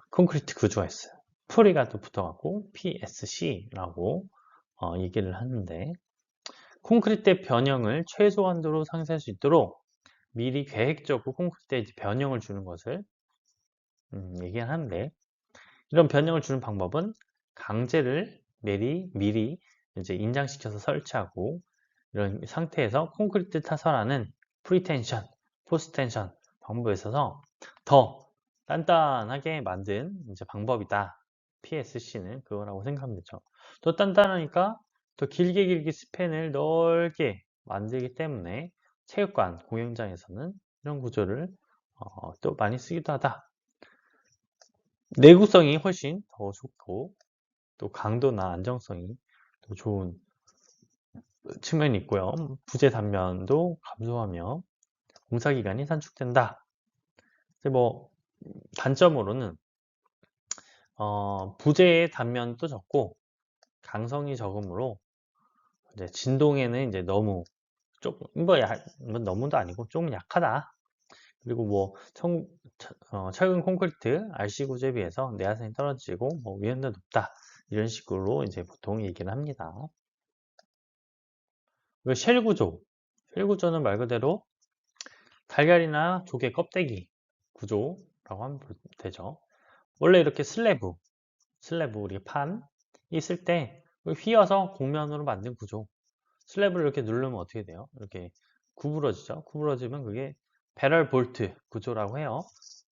콘크리트 구조가 있어요. 프리가 또 붙어갖고 PSC라고 얘기를 하는데 콘크리트의 변형을 최소한도로 상쇄할 수 있도록 미리 계획적으로 콘크리트에 변형을 주는 것을 얘기하는데 이런 변형을 주는 방법은 강제를 미리 이제 인장시켜서 설치하고 이런 상태에서 콘크리트 타설하는 프리텐션, 포스텐션 방법에 있어서 더 단단하게 만든 이제 방법이다. PSC는 그거라고 생각하면 되죠. 더 단단하니까 더 길게 스팬을 넓게 만들기 때문에 체육관, 공연장에서는 이런 구조를 또 많이 쓰기도 하다. 내구성이 훨씬 더 좋고 또 강도나 안정성이 더 좋은 측면이 있고요. 부재 단면도 감소하며 공사 기간이 단축된다. 뭐 단점으로는 부재의 단면도 적고 강성이 적으므로 이제 진동에는 이제 너무 조금 뭐 너무도 아니고 좀 약하다. 그리고 뭐 철근 콘크리트 RC 구조에 비해서 내화선이 떨어지고 뭐 위험도 높다. 이런 식으로 이제 보통 얘기를 합니다. 그리고 쉘 구조. 쉘 구조는 말 그대로 달걀이나 조개 껍데기 구조라고 하면 되죠. 원래 이렇게 슬래브 우리 판 있을 때 휘어서 곡면으로 만든 구조. 슬래브를 이렇게 누르면 어떻게 돼요? 이렇게 구부러지죠. 구부러지면 그게 배럴 볼트 구조라고 해요.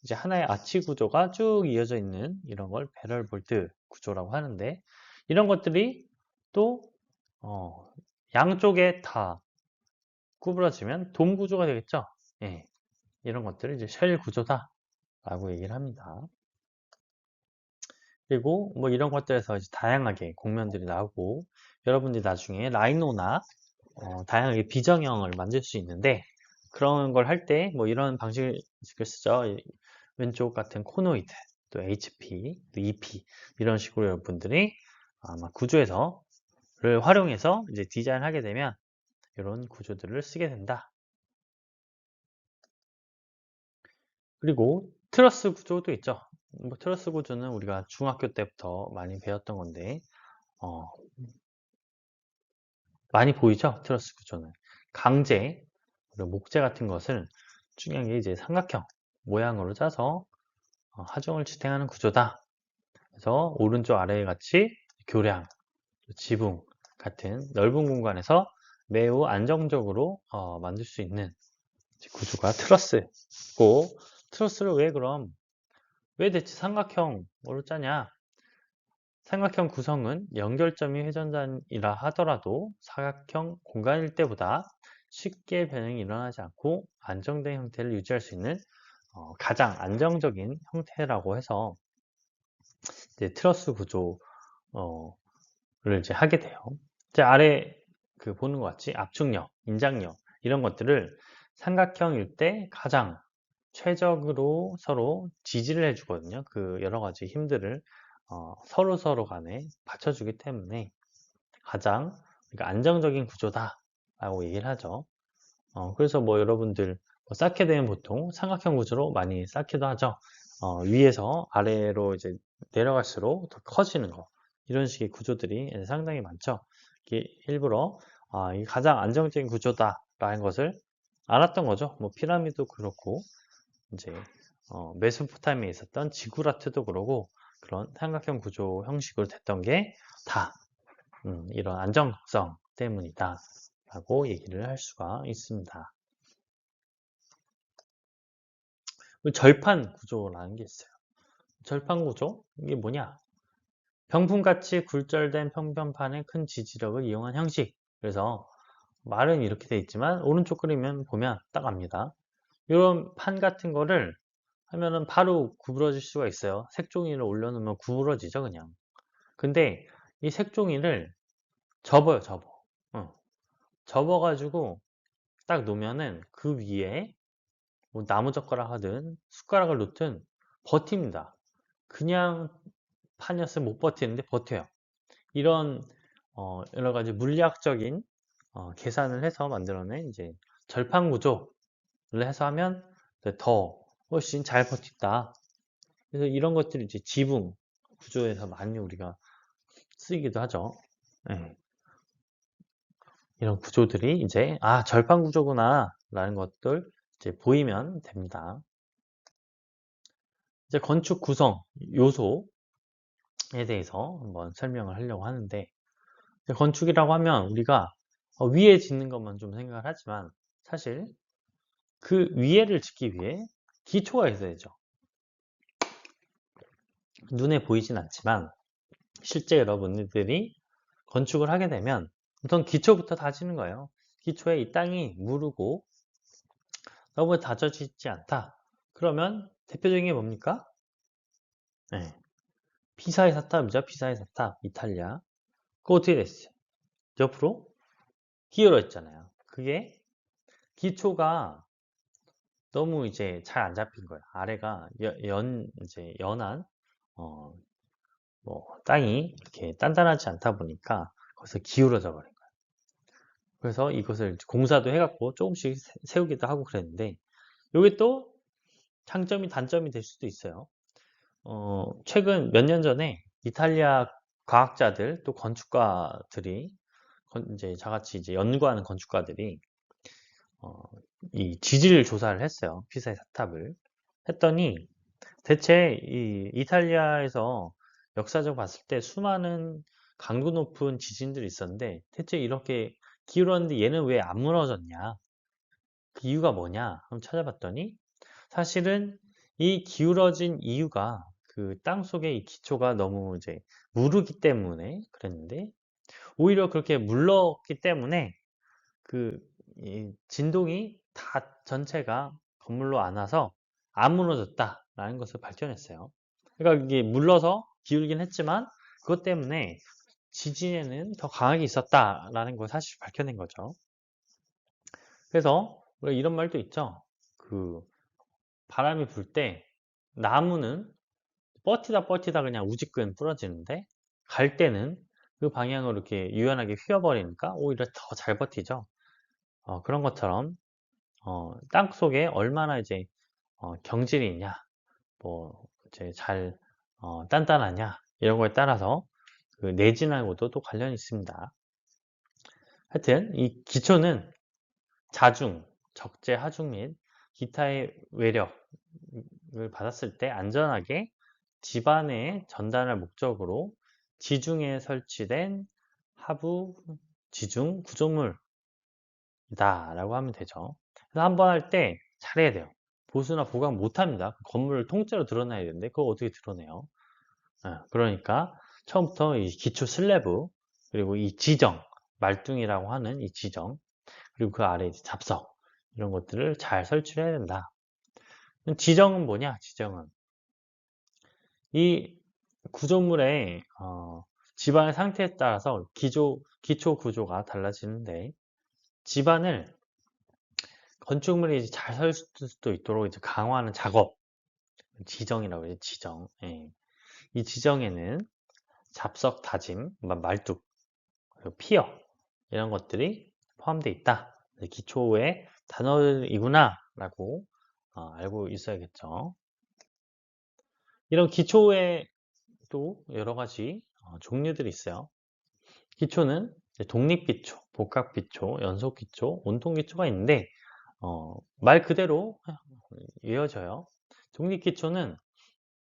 이제 하나의 아치 구조가 쭉 이어져 있는 이런 걸 배럴 볼트 구조라고 하는데, 이런 것들이 또 양쪽에 다 구부러지면 돔 구조가 되겠죠. 예, 이런 것들을 이제 쉘 구조다라고 얘기를 합니다. 그리고 뭐 이런 것들에서 이제 다양하게 곡면들이 나오고, 여러분들이 나중에 라이노나 다양하게 비정형을 만들 수 있는데, 그런 걸 할 때 뭐 이런 방식을 쓰죠. 왼쪽 같은 코노이드, 또 HP, 또 EP 이런 식으로 여러분들이 아마 구조에서를 활용해서 이제 디자인하게 되면 이런 구조들을 쓰게 된다. 그리고 트러스 구조도 있죠. 뭐 트러스 구조는 우리가 중학교 때부터 많이 배웠던 건데, 어, 많이 보이죠? 트러스 구조는 강제, 그리고 목재 같은 것을 중요한 게 이제 삼각형 모양으로 짜서 하중을 지탱하는 구조다. 그래서 오른쪽 아래에 같이 교량, 지붕 같은 넓은 공간에서 매우 안정적으로 만들 수 있는 구조가 트러스고, 트러스를 왜 대체 삼각형으로 짜냐? 삼각형 구성은 연결점이 회전단이라 하더라도 사각형 공간일 때보다 쉽게 변형이 일어나지 않고 안정된 형태를 유지할 수 있는 가장 안정적인 형태라고 해서 이제 트러스 구조를 이제 하게 돼요. 이제 아래 보는 것 같이 압축력, 인장력 이런 것들을 삼각형일 때 가장 최적으로 서로 지지를 해주거든요. 그 여러 가지 힘들을 서로 간에 받쳐주기 때문에 가장 안정적인 구조다라고 얘기를 하죠. 그래서 뭐 여러분들 쌓게 되면 보통 삼각형 구조로 많이 쌓기도 하죠. 위에서 아래로 이제 내려갈수록 더 커지는 거, 이런 식의 구조들이 상당히 많죠. 이게 일부러 이 가장 안정적인 구조다라는 것을 알았던 거죠. 뭐 피라미드도 그렇고 이제 메소포타미아에 있었던 지구라트도 그러고 그런 삼각형 구조 형식으로 됐던 게 다 이런 안정성 때문이다 라고 얘기를 할 수가 있습니다. 절판 구조라는 게 있어요. 절판 구조? 이게 뭐냐? 병풍같이 굴절된 평면판의 큰 지지력을 이용한 형식. 그래서 말은 이렇게 돼 있지만 오른쪽 그림면 보면 딱 압니다. 이런 판 같은 거를 하면은 바로 구부러질 수가 있어요. 색종이를 올려놓으면 구부러지죠, 그냥. 근데 이 색종이를 접어요, 접어. 접어가지고 딱 놓으면은 그 위에 뭐 나무젓가락 하든 숟가락을 놓든 버팁니다. 그냥 판이었으면 못 버티는데 버텨요. 이런 여러 가지 물리학적인 계산을 해서 만들어낸 이제 절판 구조를 해서 하면 더 훨씬 잘 버틴다. 그래서 이런 것들이 이제 지붕 구조에서 많이 우리가 쓰이기도 하죠. 네. 이런 구조들이 이제 절판 구조구나 라는 것들 이제 보이면 됩니다. 이제 건축 구성 요소에 대해서 한번 설명을 하려고 하는데, 건축이라고 하면 우리가 위에 짓는 것만 좀 생각을 하지만 사실 그 위에를 짓기 위해 기초가 있어야 되죠. 눈에 보이진 않지만 실제 여러분들이 건축을 하게 되면 우선 기초부터 다지는 거예요. 기초에 이 땅이 무르고 너무 다져지지 않다. 그러면 대표적인 게 뭡니까? 네. 피사의 사탑이죠. 피사의 사탑, 이탈리아. 그거 어떻게 됐어요? 옆으로 기울어 있잖아요. 그게 기초가 너무 이제 잘 안 잡힌 거예요. 아래가 이제 연한 어, 땅이 이렇게 단단하지 않다 보니까 거기서 기울어져 버린 거예요. 그래서 이것을 공사도 해갖고 조금씩 세우기도 하고 그랬는데, 이게 또 장점이 단점이 될 수도 있어요. 최근 몇 년 전에 이탈리아 과학자들 또 건축가들이 이제 저같이 이제 연구하는 건축가들이 어, 이 지질 조사를 했어요. 피사의 사탑을 했더니 대체 이 이탈리아에서 역사적으로 봤을 때 수많은 강도 높은 지진들이 있었는데 대체 이렇게 기울었는데 얘는 왜 안 무너졌냐? 그 이유가 뭐냐? 한번 찾아봤더니 사실은 이 기울어진 이유가 그 땅속의 이 기초가 너무 이제 무르기 때문에 그랬는데 오히려 그렇게 물렀기 때문에 그 이 진동이 다 전체가 건물로 안 와서 안 무너졌다라는 것을 발견했어요. 그러니까 이게 물러서 기울긴 했지만 그것 때문에 지진에는 더 강하게 있었다라는 걸 사실 밝혀낸 거죠. 그래서 우리가 이런 말도 있죠. 그 바람이 불 때 나무는 버티다 그냥 우지끈 부러지는데 갈 때는 그 방향으로 이렇게 유연하게 휘어버리니까 오히려 더 잘 버티죠. 그런 것처럼 땅 속에 얼마나 이제 경질이 있냐, 뭐 이제 잘 단단하냐 이런 거에 따라서 그 내진하고도 또 관련이 있습니다. 하여튼 이 기초는 자중, 적재, 하중 및 기타의 외력을 받았을 때 안전하게 집안에 전달할 목적으로 지중해에 설치된 하부 지중 구조물이다 라고 하면 되죠. 그래서 한번 할 때 잘해야 돼요. 보수나 보강 못합니다. 건물을 통째로 드러내야 되는데 그걸 어떻게 드러내요? 그러니까 처음부터 이 기초 슬래브 그리고 이 지정 말뚱이라고 하는 이 지정 그리고 그 아래 이제 잡석 이런 것들을 잘 설치를 해야 된다. 지정은 뭐냐? 지정은 이 구조물의 집안의 상태에 따라서 기초 구조가 달라지는데 집안을 건축물이 잘 설 수도 있도록 이제 강화하는 작업 지정이라고 해요. 지정. 예. 이 지정에는 잡석 다짐, 말뚝, 그리고 피어 이런 것들이 포함되어 있다. 기초의 단어이구나 라고 알고 있어야겠죠. 이런 기초에 또 여러 가지 종류들이 있어요. 기초는 독립기초, 복합기초, 연속기초, 온통기초가 있는데 말 그대로 이어져요. 독립기초는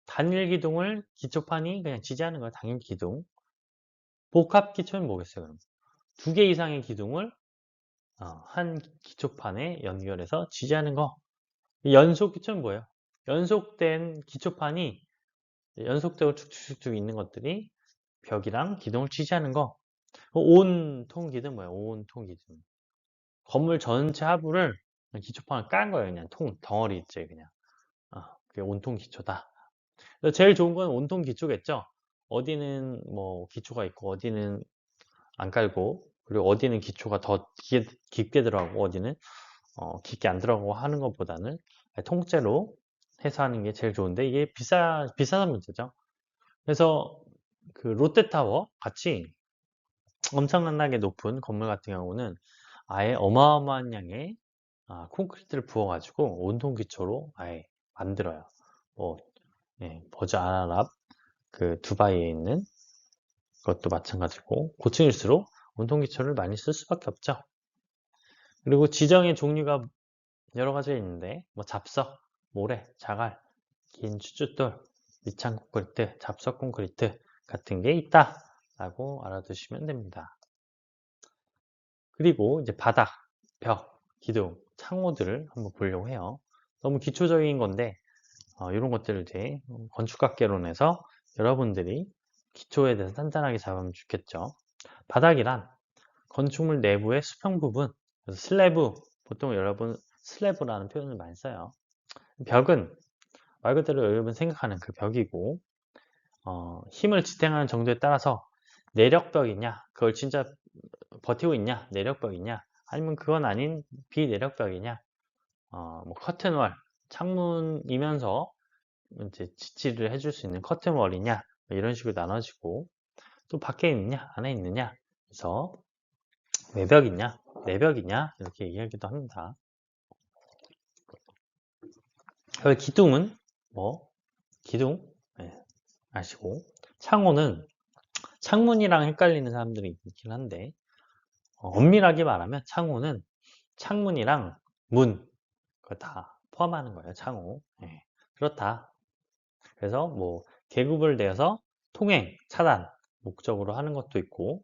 단일 기둥을 기초판이 그냥 지지하는 거예요. 단일 기둥. 복합기초는 뭐겠어요? 그럼 두 개 이상의 기둥을 한 기초판에 연결해서 지지하는 거. 연속기초는 뭐예요? 연속된 기초판이 연속적으로 쭉쭉쭉 있는 것들이 벽이랑 기둥을 지지하는 거. 온통기둥 뭐예요? 온통기둥. 건물 전체 하부를 기초판을 깐 거예요. 그냥 덩어리 있죠. 그냥. 그게 온통 기초다. 제일 좋은 건 온통 기초겠죠. 어디는 뭐 기초가 있고 어디는 안 깔고 그리고 어디는 기초가 더 깊게 들어가고 어디는 깊게 안 들어가고 하는 것보다는 통째로 해서 하는 게 제일 좋은데 이게 비싸서 문제죠. 그래서 그 롯데타워 같이 엄청나게 높은 건물 같은 경우는 아예 어마어마한 양의 콘크리트를 부어가지고 온통 기초로 아예 만들어요. 뭐 버즈알아랍 그 두바이에 있는 것도 마찬가지고 고층일수록 온통 기초를 많이 쓸 수밖에 없죠. 그리고 지정의 종류가 여러 가지가 있는데 뭐 잡석, 모래, 자갈, 긴 추춧돌, 밑창 콘크리트, 잡석 콘크리트 같은 게 있다라고 알아두시면 됩니다. 그리고 이제 바닥, 벽, 기둥, 창호들을 한번 보려고 해요. 너무 기초적인 건데 이런 것들을 이제 건축학개론에서 여러분들이 기초에 대해서 단단하게 잡으면 좋겠죠. 바닥이란 건축물 내부의 수평 부분, 그래서 슬래브, 보통 여러분 슬래브라는 표현을 많이 써요. 벽은 말 그대로 여러분 생각하는 그 벽이고 힘을 지탱하는 정도에 따라서 내력벽이냐, 그걸 진짜 버티고 있냐, 내력벽이냐, 아니면 그건 아닌 비내력벽이냐, 뭐 커튼월, 창문이면서 이제 지지를 해줄 수 있는 커튼월이냐, 뭐 이런 식으로 나눠지고 또 밖에 있느냐, 안에 있느냐, 그래서 외벽이냐, 내벽이냐 이렇게 얘기하기도 합니다. 기둥은 뭐 기둥 네, 아시고 창호는 창문이랑 헷갈리는 사람들이 있긴 한데 엄밀하게 말하면 창호는 창문이랑 문 그거 다 포함하는 거예요. 창호. 예, 그렇다. 그래서 뭐 계급을 내서 통행, 차단 목적으로 하는 것도 있고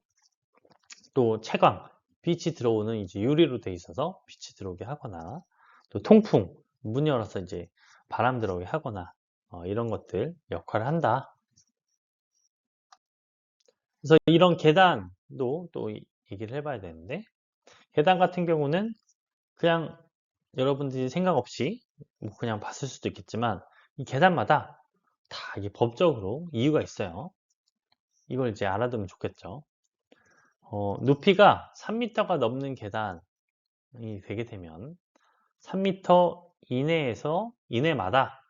또 채광, 빛이 들어오는 이제 유리로 돼 있어서 빛이 들어오게 하거나 또 통풍, 문 열어서 이제 바람 들어오게 하거나 이런 것들 역할을 한다. 그래서 이런 계단도 또 얘기를 해봐야 되는데 계단 같은 경우는 그냥 여러분들이 생각 없이 뭐 그냥 봤을 수도 있겠지만 이 계단마다 다 이게 법적으로 이유가 있어요. 이걸 이제 알아두면 좋겠죠. 높이가 3m가 넘는 계단이 되게 되면 3m 이내마다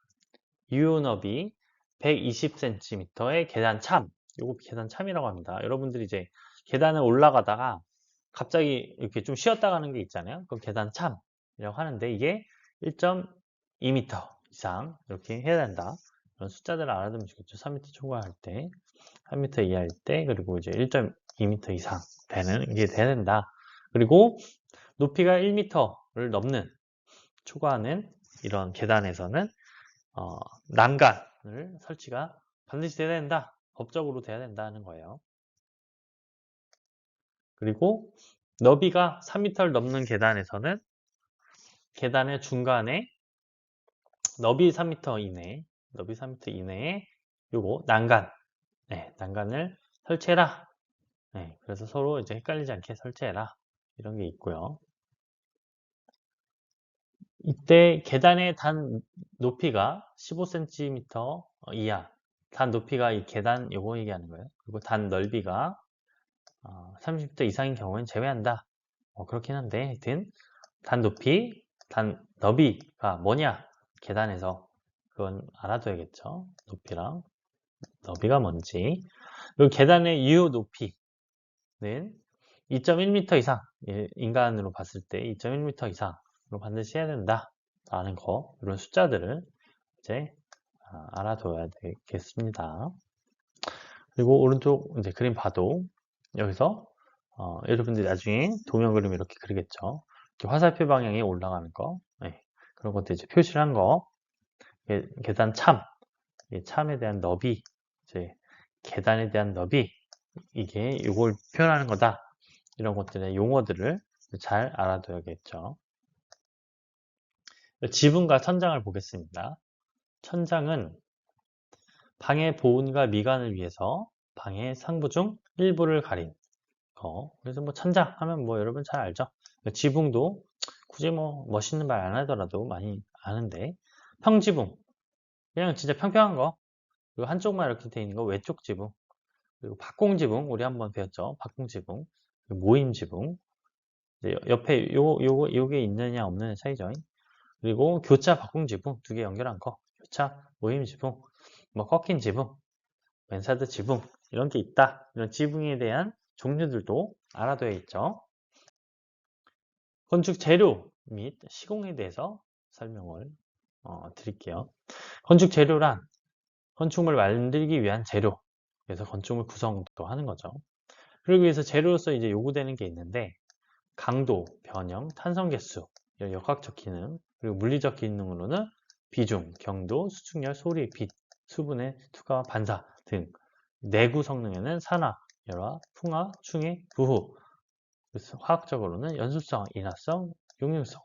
유효너비 120cm의 계단 참, 요거 계단 참이라고 합니다. 여러분들이 이제 계단을 올라가다가 갑자기 이렇게 좀 쉬었다 가는 게 있잖아요. 그 계단 참이라고 하는데 이게 1.2m 이상 이렇게 해야 된다. 이런 숫자들을 알아두면 좋겠죠. 3m 초과할 때, 3m 이하일 때, 그리고 이제 1.2m 이상 되는 게 돼야 된다. 그리고 높이가 1m를 넘는 초과하는 이런 계단에서는 난간을 설치가 반드시 돼야 된다. 법적으로 돼야 된다는 거예요. 그리고 너비가 3m를 넘는 계단에서는 계단의 중간에 너비 3m 이내에 요거 난간, 네, 난간을 설치해라. 네, 그래서 서로 이제 헷갈리지 않게 설치해라. 이런 게 있고요. 이때 계단의 단 높이가 15cm 이하, 단 높이가 이 계단 요거 얘기하는 거예요. 그리고 단 넓이가 30m 이상인 경우는 제외한다. 그렇긴 한데 하여튼 단 높이, 단 너비가 뭐냐? 계단에서 그건 알아둬야겠죠. 높이랑 너비가 뭔지. 그리고 계단의 유효 높이는 2.1m 이상, 인간으로 봤을 때 2.1m 이상으로 반드시 해야 된다라는 거, 이런 숫자들을 이제 알아둬야 되겠습니다. 그리고 오른쪽 이제 그림 봐도 여기서 여러분들이 나중에 도면 그림 이렇게 그리겠죠. 이렇게 화살표 방향이 올라가는 거, 네, 그런 것도 이제 표시를 한 거, 계단 참, 참에 대한 너비, 이제 계단에 대한 너비, 이게 이걸 표현하는 거다. 이런 것들의 용어들을 잘 알아둬야겠죠. 지붕과 천장을 보겠습니다. 천장은 방의 보온과 미관을 위해서 방의 상부 중 일부를 가린 거. 그래서 뭐 천장 하면 뭐 여러분 잘 알죠? 지붕도 굳이 뭐 멋있는 말 안 하더라도 많이 아는데 평지붕 그냥 진짜 평평한 거 그리고 한쪽만 이렇게 돼 있는 거 외쪽 지붕 그리고 박공지붕 우리 한번 배웠죠? 박공지붕 모임지붕 옆에 요게 있느냐 없느냐 차이죠. 그리고 교차 박공지붕 두 개 연결한 거 교차 모임지붕 뭐 꺾인 지붕 맨사드 지붕 이런 게 있다. 이런 지붕에 대한 종류들도 알아둬야 있죠. 건축 재료 및 시공에 대해서 설명을 드릴게요. 건축 재료란 건축물 만들기 위한 재료. 그래서 건축물 구성도 하는 거죠. 그러기 위해서 재료로서 이제 요구되는 게 있는데 강도, 변형, 탄성 개수, 역학적 기능, 그리고 물리적 기능으로는 비중, 경도, 수축열, 소리, 빛, 수분의 투과, 반사 등 내구 성능에는 산화, 열화, 풍화, 충해, 부호 그래서 화학적으로는 연소성, 인화성, 용융성,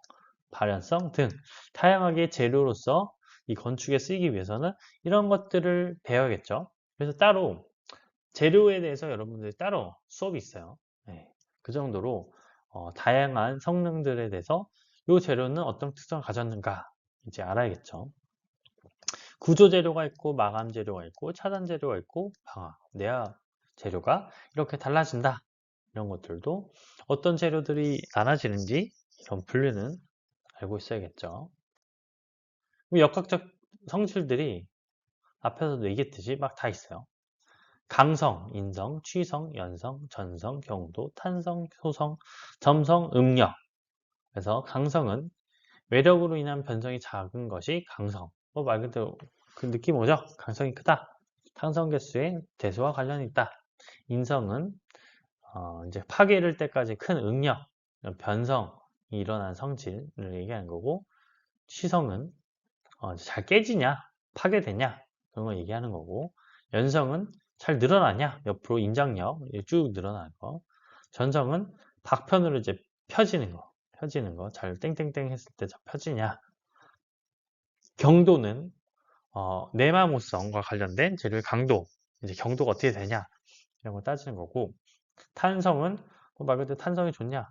발연성 등 다양하게 재료로서 이 건축에 쓰이기 위해서는 이런 것들을 배워야겠죠. 그래서 따로 재료에 대해서 여러분들이 따로 수업이 있어요. 네, 그 정도로 다양한 성능들에 대해서 이 재료는 어떤 특성을 가졌는가 이제 알아야겠죠. 구조 재료가 있고 마감 재료가 있고 차단 재료가 있고 방화, 내화 재료가 이렇게 달라진다. 이런 것들도 어떤 재료들이 나눠지는지 이런 분류는 알고 있어야겠죠. 역학적 성질들이 앞에서도 얘기했듯이 막 다 있어요. 강성, 인성, 취성, 연성, 전성, 경도, 탄성, 소성, 점성, 음력. 그래서 강성은 외력으로 인한 변성이 작은 것이 강성. 말 그대로 그 느낌 오죠? 강성이 크다. 탄성 개수의 대수와 관련이 있다. 인성은 이제 파괴를 때까지 큰 응력, 변성이 일어난 성질을 얘기하는 거고, 시성은 잘 깨지냐, 파괴되냐 그런 걸 얘기하는 거고, 연성은 잘 늘어나냐, 옆으로 인장력 쭉 늘어나는 거. 전성은 박편으로 이제 펴지는 거, 잘 땡땡땡 했을 때 잘 펴지냐. 경도는 내마모성과 관련된 재료의 강도, 이제 경도가 어떻게 되냐 이런 걸 따지는 거고, 탄성은 말 그대로 탄성이 좋냐,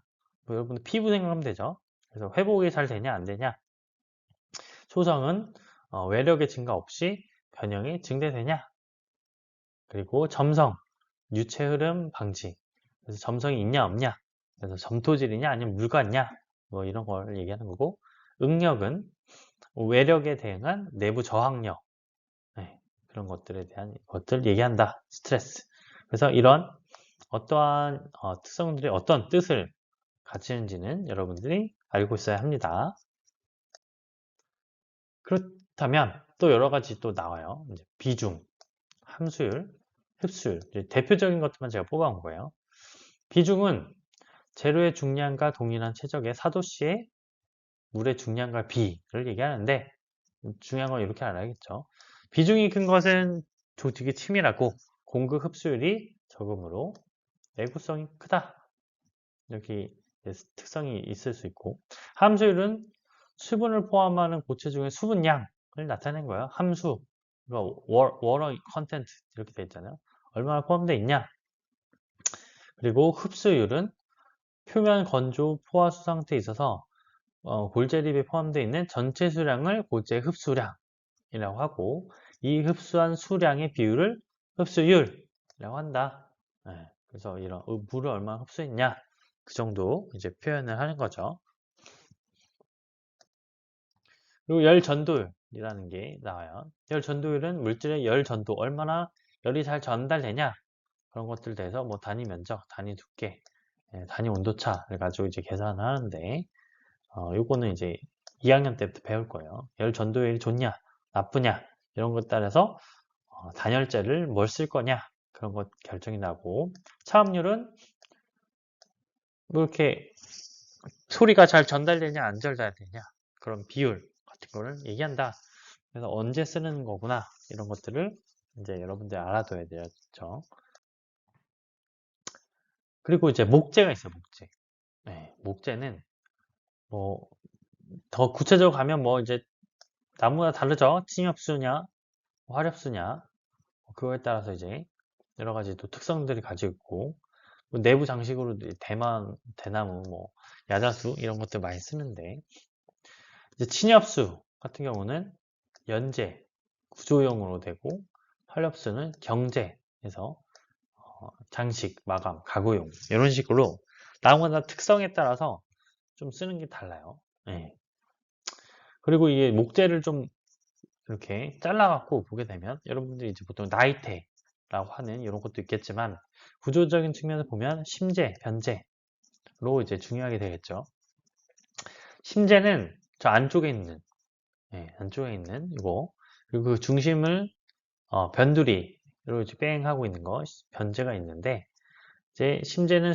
여러분 피부 생각하면 되죠. 그래서 회복이 잘 되냐 안 되냐. 소성은 외력의 증가 없이 변형이 증대되냐. 그리고 점성, 유체 흐름 방지. 그래서 점성이 있냐 없냐. 그래서 점토질이냐 아니면 물 같냐. 뭐 이런 걸 얘기하는 거고, 응력은 외력에 대응한 내부 저항력. 네, 그런 것들에 대한 것들 얘기한다. 스트레스. 그래서 이런 어떠한 특성들이 어떤 뜻을 가지는지는 여러분들이 알고 있어야 합니다. 그렇다면 또 여러 가지 또 나와요. 이제 비중, 함수율, 흡수율. 대표적인 것들만 제가 뽑아온 거예요. 비중은 재료의 중량과 동일한 최적의 사도시의 물의 중량과 비를 얘기하는데, 중요한 건 이렇게 알아야겠죠. 비중이 큰 것은 조직이 치밀하고 공급 흡수율이 적음으로 내구성이 크다. 이렇게 특성이 있을 수 있고, 함수율은 수분을 포함하는 고체 중의 수분량을 나타낸 거예요. 함수, 워러 컨텐트 이렇게 돼 있잖아요. 얼마나 포함되어 있냐. 그리고 흡수율은 표면 건조 포화수 상태에 있어서 골재립에 포함되어 있는 전체 수량을 골재 흡수량이라고 하고, 이 흡수한 수량의 비율을 흡수율이라고 한다. 네, 그래서 이런 물을 얼마나 흡수했냐 그 정도 이제 표현을 하는 거죠. 그리고 열 전도율이라는 게 나와요. 열 전도율은 물질의 열 전도, 얼마나 열이 잘 전달되냐 그런 것들 대해서 뭐 단위 면적, 단위 두께, 단위 온도차를 가지고 이제 계산을 하는데, 요거는 이제 2학년 때부터 배울 거예요. 열 전도율이 좋냐, 나쁘냐 이런 것 따라서 단열재를 뭘 쓸 거냐 그런 것 결정이 나고, 차압률은 뭐 이렇게 소리가 잘 전달되냐 안 전달되냐 그런 비율 같은 거를 얘기한다. 그래서 언제 쓰는 거구나 이런 것들을 이제 여러분들 알아둬야 되죠. 그리고 이제 목재가 있어요. 목재. 네, 목재는 뭐 더 구체적으로 가면 뭐 이제 나무가 다르죠. 침엽수냐 화렵수냐 그거에 따라서 이제 여러 가지 또 특성들이 가지고 있고, 뭐 내부 장식으로 대나무, 뭐 야자수 이런 것들 많이 쓰는데, 이제 침엽수 같은 경우는 연재, 구조용으로 되고, 활엽수는 경재해서 장식, 마감, 가구용 이런 식으로 나무마다 특성에 따라서 좀 쓰는 게 달라요. 네. 그리고 이게 목재를 좀 이렇게 잘라갖고 보게 되면 여러분들이 이제 보통 나이테라고 하는 이런 것도 있겠지만, 구조적인 측면에서 보면 심재, 변재로 이제 중요하게 되겠죠. 심재는 저 안쪽에 있는, 안쪽에 있는 이거, 그리고 그 중심을 변두리로 이제 뺑 하고 있는 거 변재가 있는데, 이제 심재는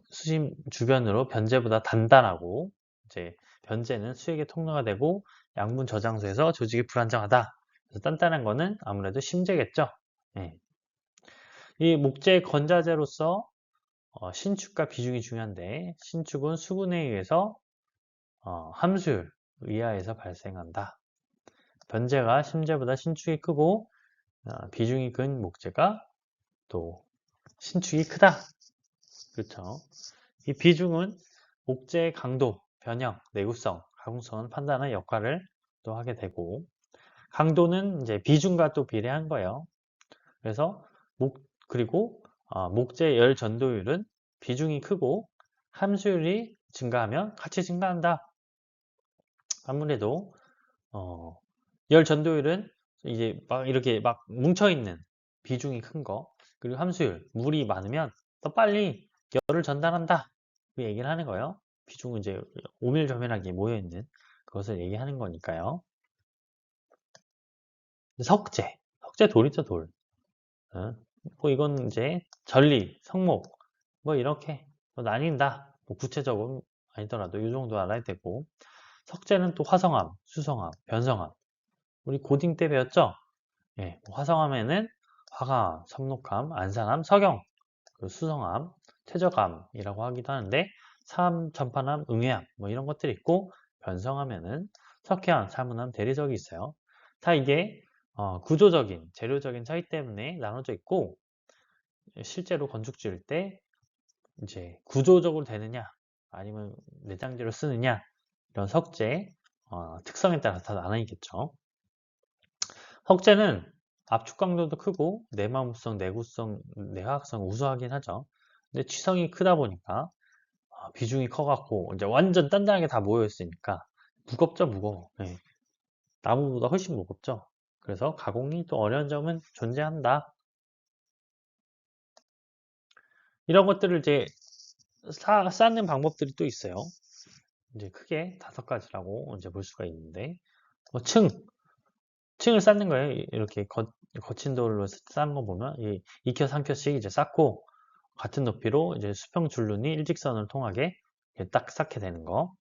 수심 주변으로 변재보다 단단하고, 이제 변재는 수액의 통로가 되고 양분 저장소에서 조직이 불안정하다. 그래서 단단한 거는 아무래도 심재겠죠. 예. 이 목재 건자재로서 신축과 비중이 중요한데, 신축은 수분에 의해서 함수율 이하에서 발생한다. 변재가 심재보다 신축이 크고 비중이 큰 목재가 또 신축이 크다. 그렇죠. 이 비중은 목재의 강도, 변형, 내구성, 가공성을 판단하는 역할을 또 하게 되고, 강도는 이제 비중과 또 비례한 거예요. 그래서 그리고 목재 열 전도율은 비중이 크고 함수율이 증가하면 같이 증가한다. 아무래도 열 전도율은 이제 막 이렇게 막 뭉쳐 있는 비중이 큰 거, 그리고 함수율 물이 많으면 더 빨리 열을 전달한다 그 얘기를 하는 거예요. 비중은 이제 오밀조밀하게 모여있는 그것을 얘기하는 거니까요. 석재 돌이죠, 돌. 어? 뭐 이건 이제 전리, 성목, 뭐 이렇게 뭐 나뉜다. 뭐 구체적으로 아니더라도 이 정도 알아야 되고, 석재는 또 화성암, 수성암, 변성암. 우리 고딩 때 배웠죠? 예, 뭐 화성암에는 화감, 삼록암, 안산암, 석영, 그 수성암, 퇴적암이라고 하기도 하는데, 삼, 전파암, 응해암 뭐 이런 것들이 있고, 변성암에는 석회암, 사문암, 대리석이 있어요. 다 이게 구조적인, 재료적인 차이 때문에 나눠져 있고, 실제로 건축 지을 때 이제 구조적으로 되느냐, 아니면 내장재로 쓰느냐, 이런 석재 특성에 따라서 다 나눠있겠죠. 석재는 압축 강도도 크고 내마무성, 내구성, 내화학성 우수하긴 하죠. 근데 취성이 크다 보니까 비중이 커갖고 이제 완전 단단하게 다 모여 있으니까 무겁죠, 무거워. 네. 나무보다 훨씬 무겁죠. 그래서 가공이 또 어려운 점은 존재한다. 이런 것들을 이제 쌓는 방법들이 또 있어요. 이제 크게 5가지라고 이제 볼 수가 있는데, 뭐 층을 쌓는 거예요. 이렇게 거친 돌로 쌓는 거 보면 이 켜 3켜씩 이제 쌓고 같은 높이로 이제 수평 줄눈이 일직선을 통하게 딱 쌓게 되는 거.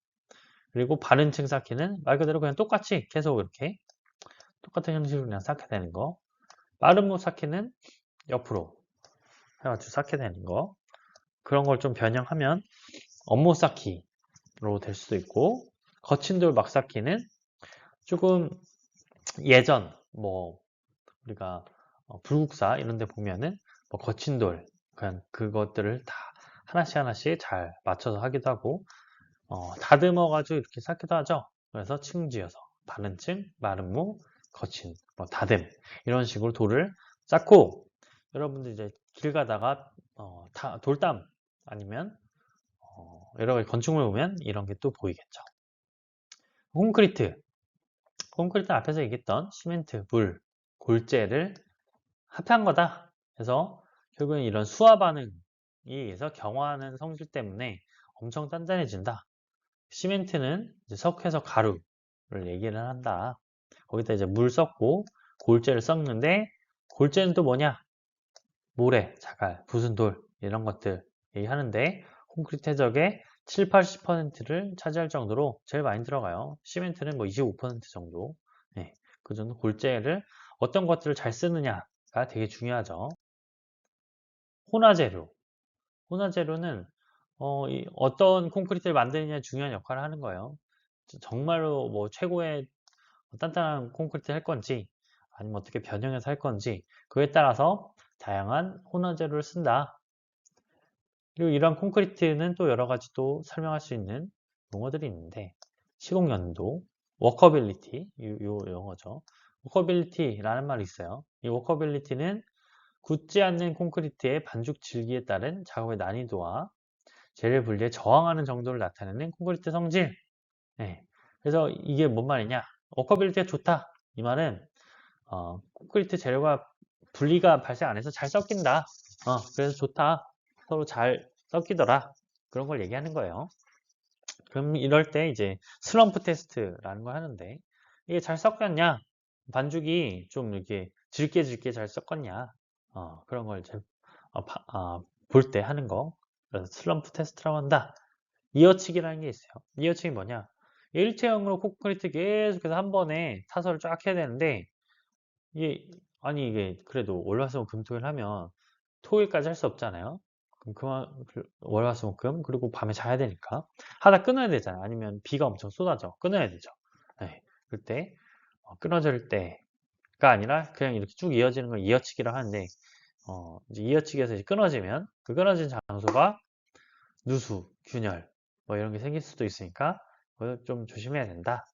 그리고 바른 층 쌓기는 말 그대로 그냥 똑같이 계속 이렇게 똑같은 형식으로 그냥 쌓게 되는 거. 빠른 못 쌓기는 옆으로 해가지고 쌓게 되는 거. 그런 걸 좀 변형하면 업무 쌓기로 될 수도 있고, 거친 돌 막 쌓기는 조금 예전 뭐 우리가 불국사 이런 데 보면은 뭐 거친 돌 그냥 그것들을 다 하나씩 하나씩 잘 맞춰서 하기도 하고 다듬어 가지고 이렇게 쌓기도 하죠. 그래서 층지어서 바른 층, 마른 무, 거친, 뭐 다듬 이런 식으로 돌을 쌓고, 여러분들 이제 길 가다가 돌담 아니면 여러 가지 건축물 보면 이런 게 또 보이겠죠. 콘크리트 앞에서 얘기했던 시멘트, 물, 골재를 합한 거다. 그래서 결국엔 이런 수화 반응에 의해서 경화하는 성질 때문에 엄청 단단해진다. 시멘트는 이제 석회석 가루를 얘기를 한다. 거기다 이제 물 섞고 골재를 섞는데, 골재는 또 뭐냐? 모래, 자갈, 부순 돌 이런 것들 얘기하는데, 콘크리트 해적의 7, 80%를 차지할 정도로 제일 많이 들어가요. 시멘트는 뭐 25% 정도. 네, 그 정도 골재를 어떤 것들을 잘 쓰느냐가 되게 중요하죠. 혼화재료. 혼화재료는 어떤 콘크리트를 만드느냐에 중요한 역할을 하는 거예요. 정말로 뭐 최고의 단단한 콘크리트 할 건지, 아니면 어떻게 변형해서 할 건지, 그에 따라서 다양한 혼화재료를 쓴다. 그리고 이러한 콘크리트는 또 여러 가지 또 설명할 수 있는 용어들이 있는데, 시공연도, 워커빌리티, 요 용어죠. 워커빌리티라는 말이 있어요. 이 워커빌리티는 굳지 않는 콘크리트의 반죽 질기에 따른 작업의 난이도와 재료 분리에 저항하는 정도를 나타내는 콘크리트 성질. 네. 그래서 이게 뭔 말이냐? 워커빌리티가 좋다. 이 말은 콘크리트 재료가 분리가 발생 안 해서 잘 섞인다. 그래서 좋다. 서로 잘 섞이더라. 그런 걸 얘기하는 거예요. 그럼 이럴 때 이제 슬럼프 테스트라는 걸 하는데, 이게 잘 섞였냐? 반죽이 좀 이렇게 질게 잘 섞었냐? 그런 걸 이제 볼 때 하는 거. 그래서 슬럼프 테스트라고 한다. 이어치기라는 게 있어요. 이어치기 뭐냐? 일체형으로 콘크리트 계속해서 한 번에 타설을 쫙 해야 되는데, 이게 그래도 월화수목금토일 하면 토요일까지 할 수 없잖아요. 그럼 월화수목금 그리고 밤에 자야 되니까 하다 끊어야 되잖아요. 아니면 비가 엄청 쏟아져 끊어야 되죠. 네. 그때 끊어질 때가 아니라 그냥 이렇게 쭉 이어지는 걸 이어치기라고 하는데, 이제 이어치기에서 이제 끊어지면 그 끊어진 장소가 누수, 균열 뭐 이런 게 생길 수도 있으니까 그걸 좀 조심해야 된다.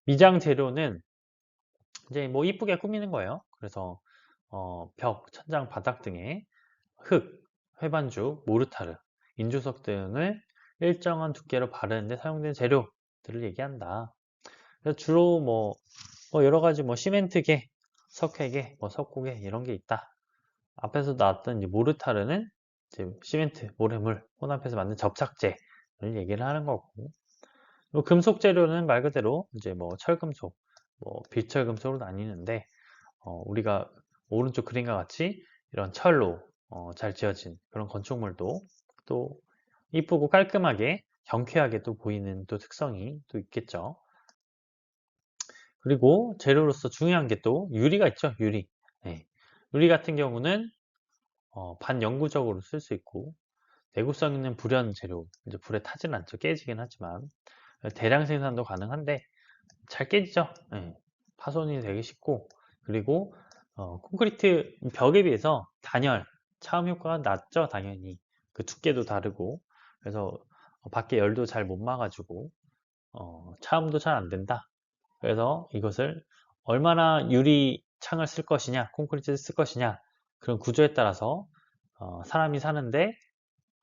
미장 재료는 이제 뭐 이쁘게 꾸미는 거예요. 그래서 벽, 천장, 바닥 등에 흙, 회반죽, 모르타르, 인조석 등을 일정한 두께로 바르는데 사용된 재료들을 얘기한다. 그래서 주로 뭐 여러 가지 뭐 시멘트계, 석회계, 뭐 석고계 이런 게 있다. 앞에서 나왔던 이제 모르타르는 이제 시멘트, 모래물 혼합해서 만든 접착제 얘기를 하는 거고, 금속 재료는 말 그대로 이제 뭐 철금속, 뭐 비철금속으로 나뉘는데, 우리가 오른쪽 그림과 같이 이런 철로 잘 지어진 그런 건축물도 또 이쁘고 깔끔하게 경쾌하게 또 보이는 또 특성이 또 있겠죠. 그리고 재료로서 중요한 게 또 유리가 있죠. 유리. 네. 유리 같은 경우는 반영구적으로 쓸 수 있고, 내구성 있는 불연 재료, 이제 불에 타진 않죠. 깨지긴 하지만 대량 생산도 가능한데 잘 깨지죠. 예. 파손이 되기 쉽고, 그리고 콘크리트 벽에 비해서 단열, 차음 효과가 낮죠. 당연히 그 두께도 다르고, 그래서 밖에 열도 잘 못 막아주고 차음도 잘 안 된다. 그래서 이것을 얼마나 유리 창을 쓸 것이냐, 콘크리트를 쓸 것이냐, 그런 구조에 따라서 사람이 사는데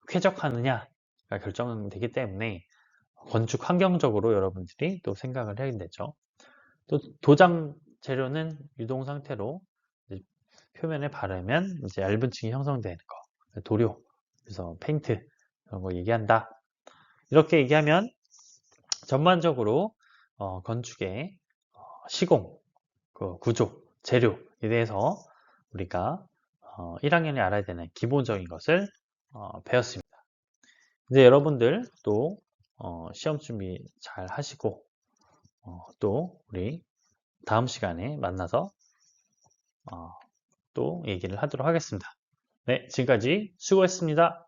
쾌적하느냐가 결정되기 때문에 건축 환경적으로 여러분들이 또 생각을 해야 되죠. 또 도장 재료는 유동 상태로 이제 표면에 바르면 이제 얇은 층이 형성되는 거, 도료, 그래서 페인트 그런 거 얘기한다. 이렇게 얘기하면 전반적으로 건축의 시공, 그 구조, 재료에 대해서 우리가 1학년에 알아야 되는 기본적인 것을 배웠습니다. 이제 여러분들 또 시험 준비 잘 하시고 또 우리 다음 시간에 만나서 또 얘기를 하도록 하겠습니다. 네, 지금까지 수고했습니다.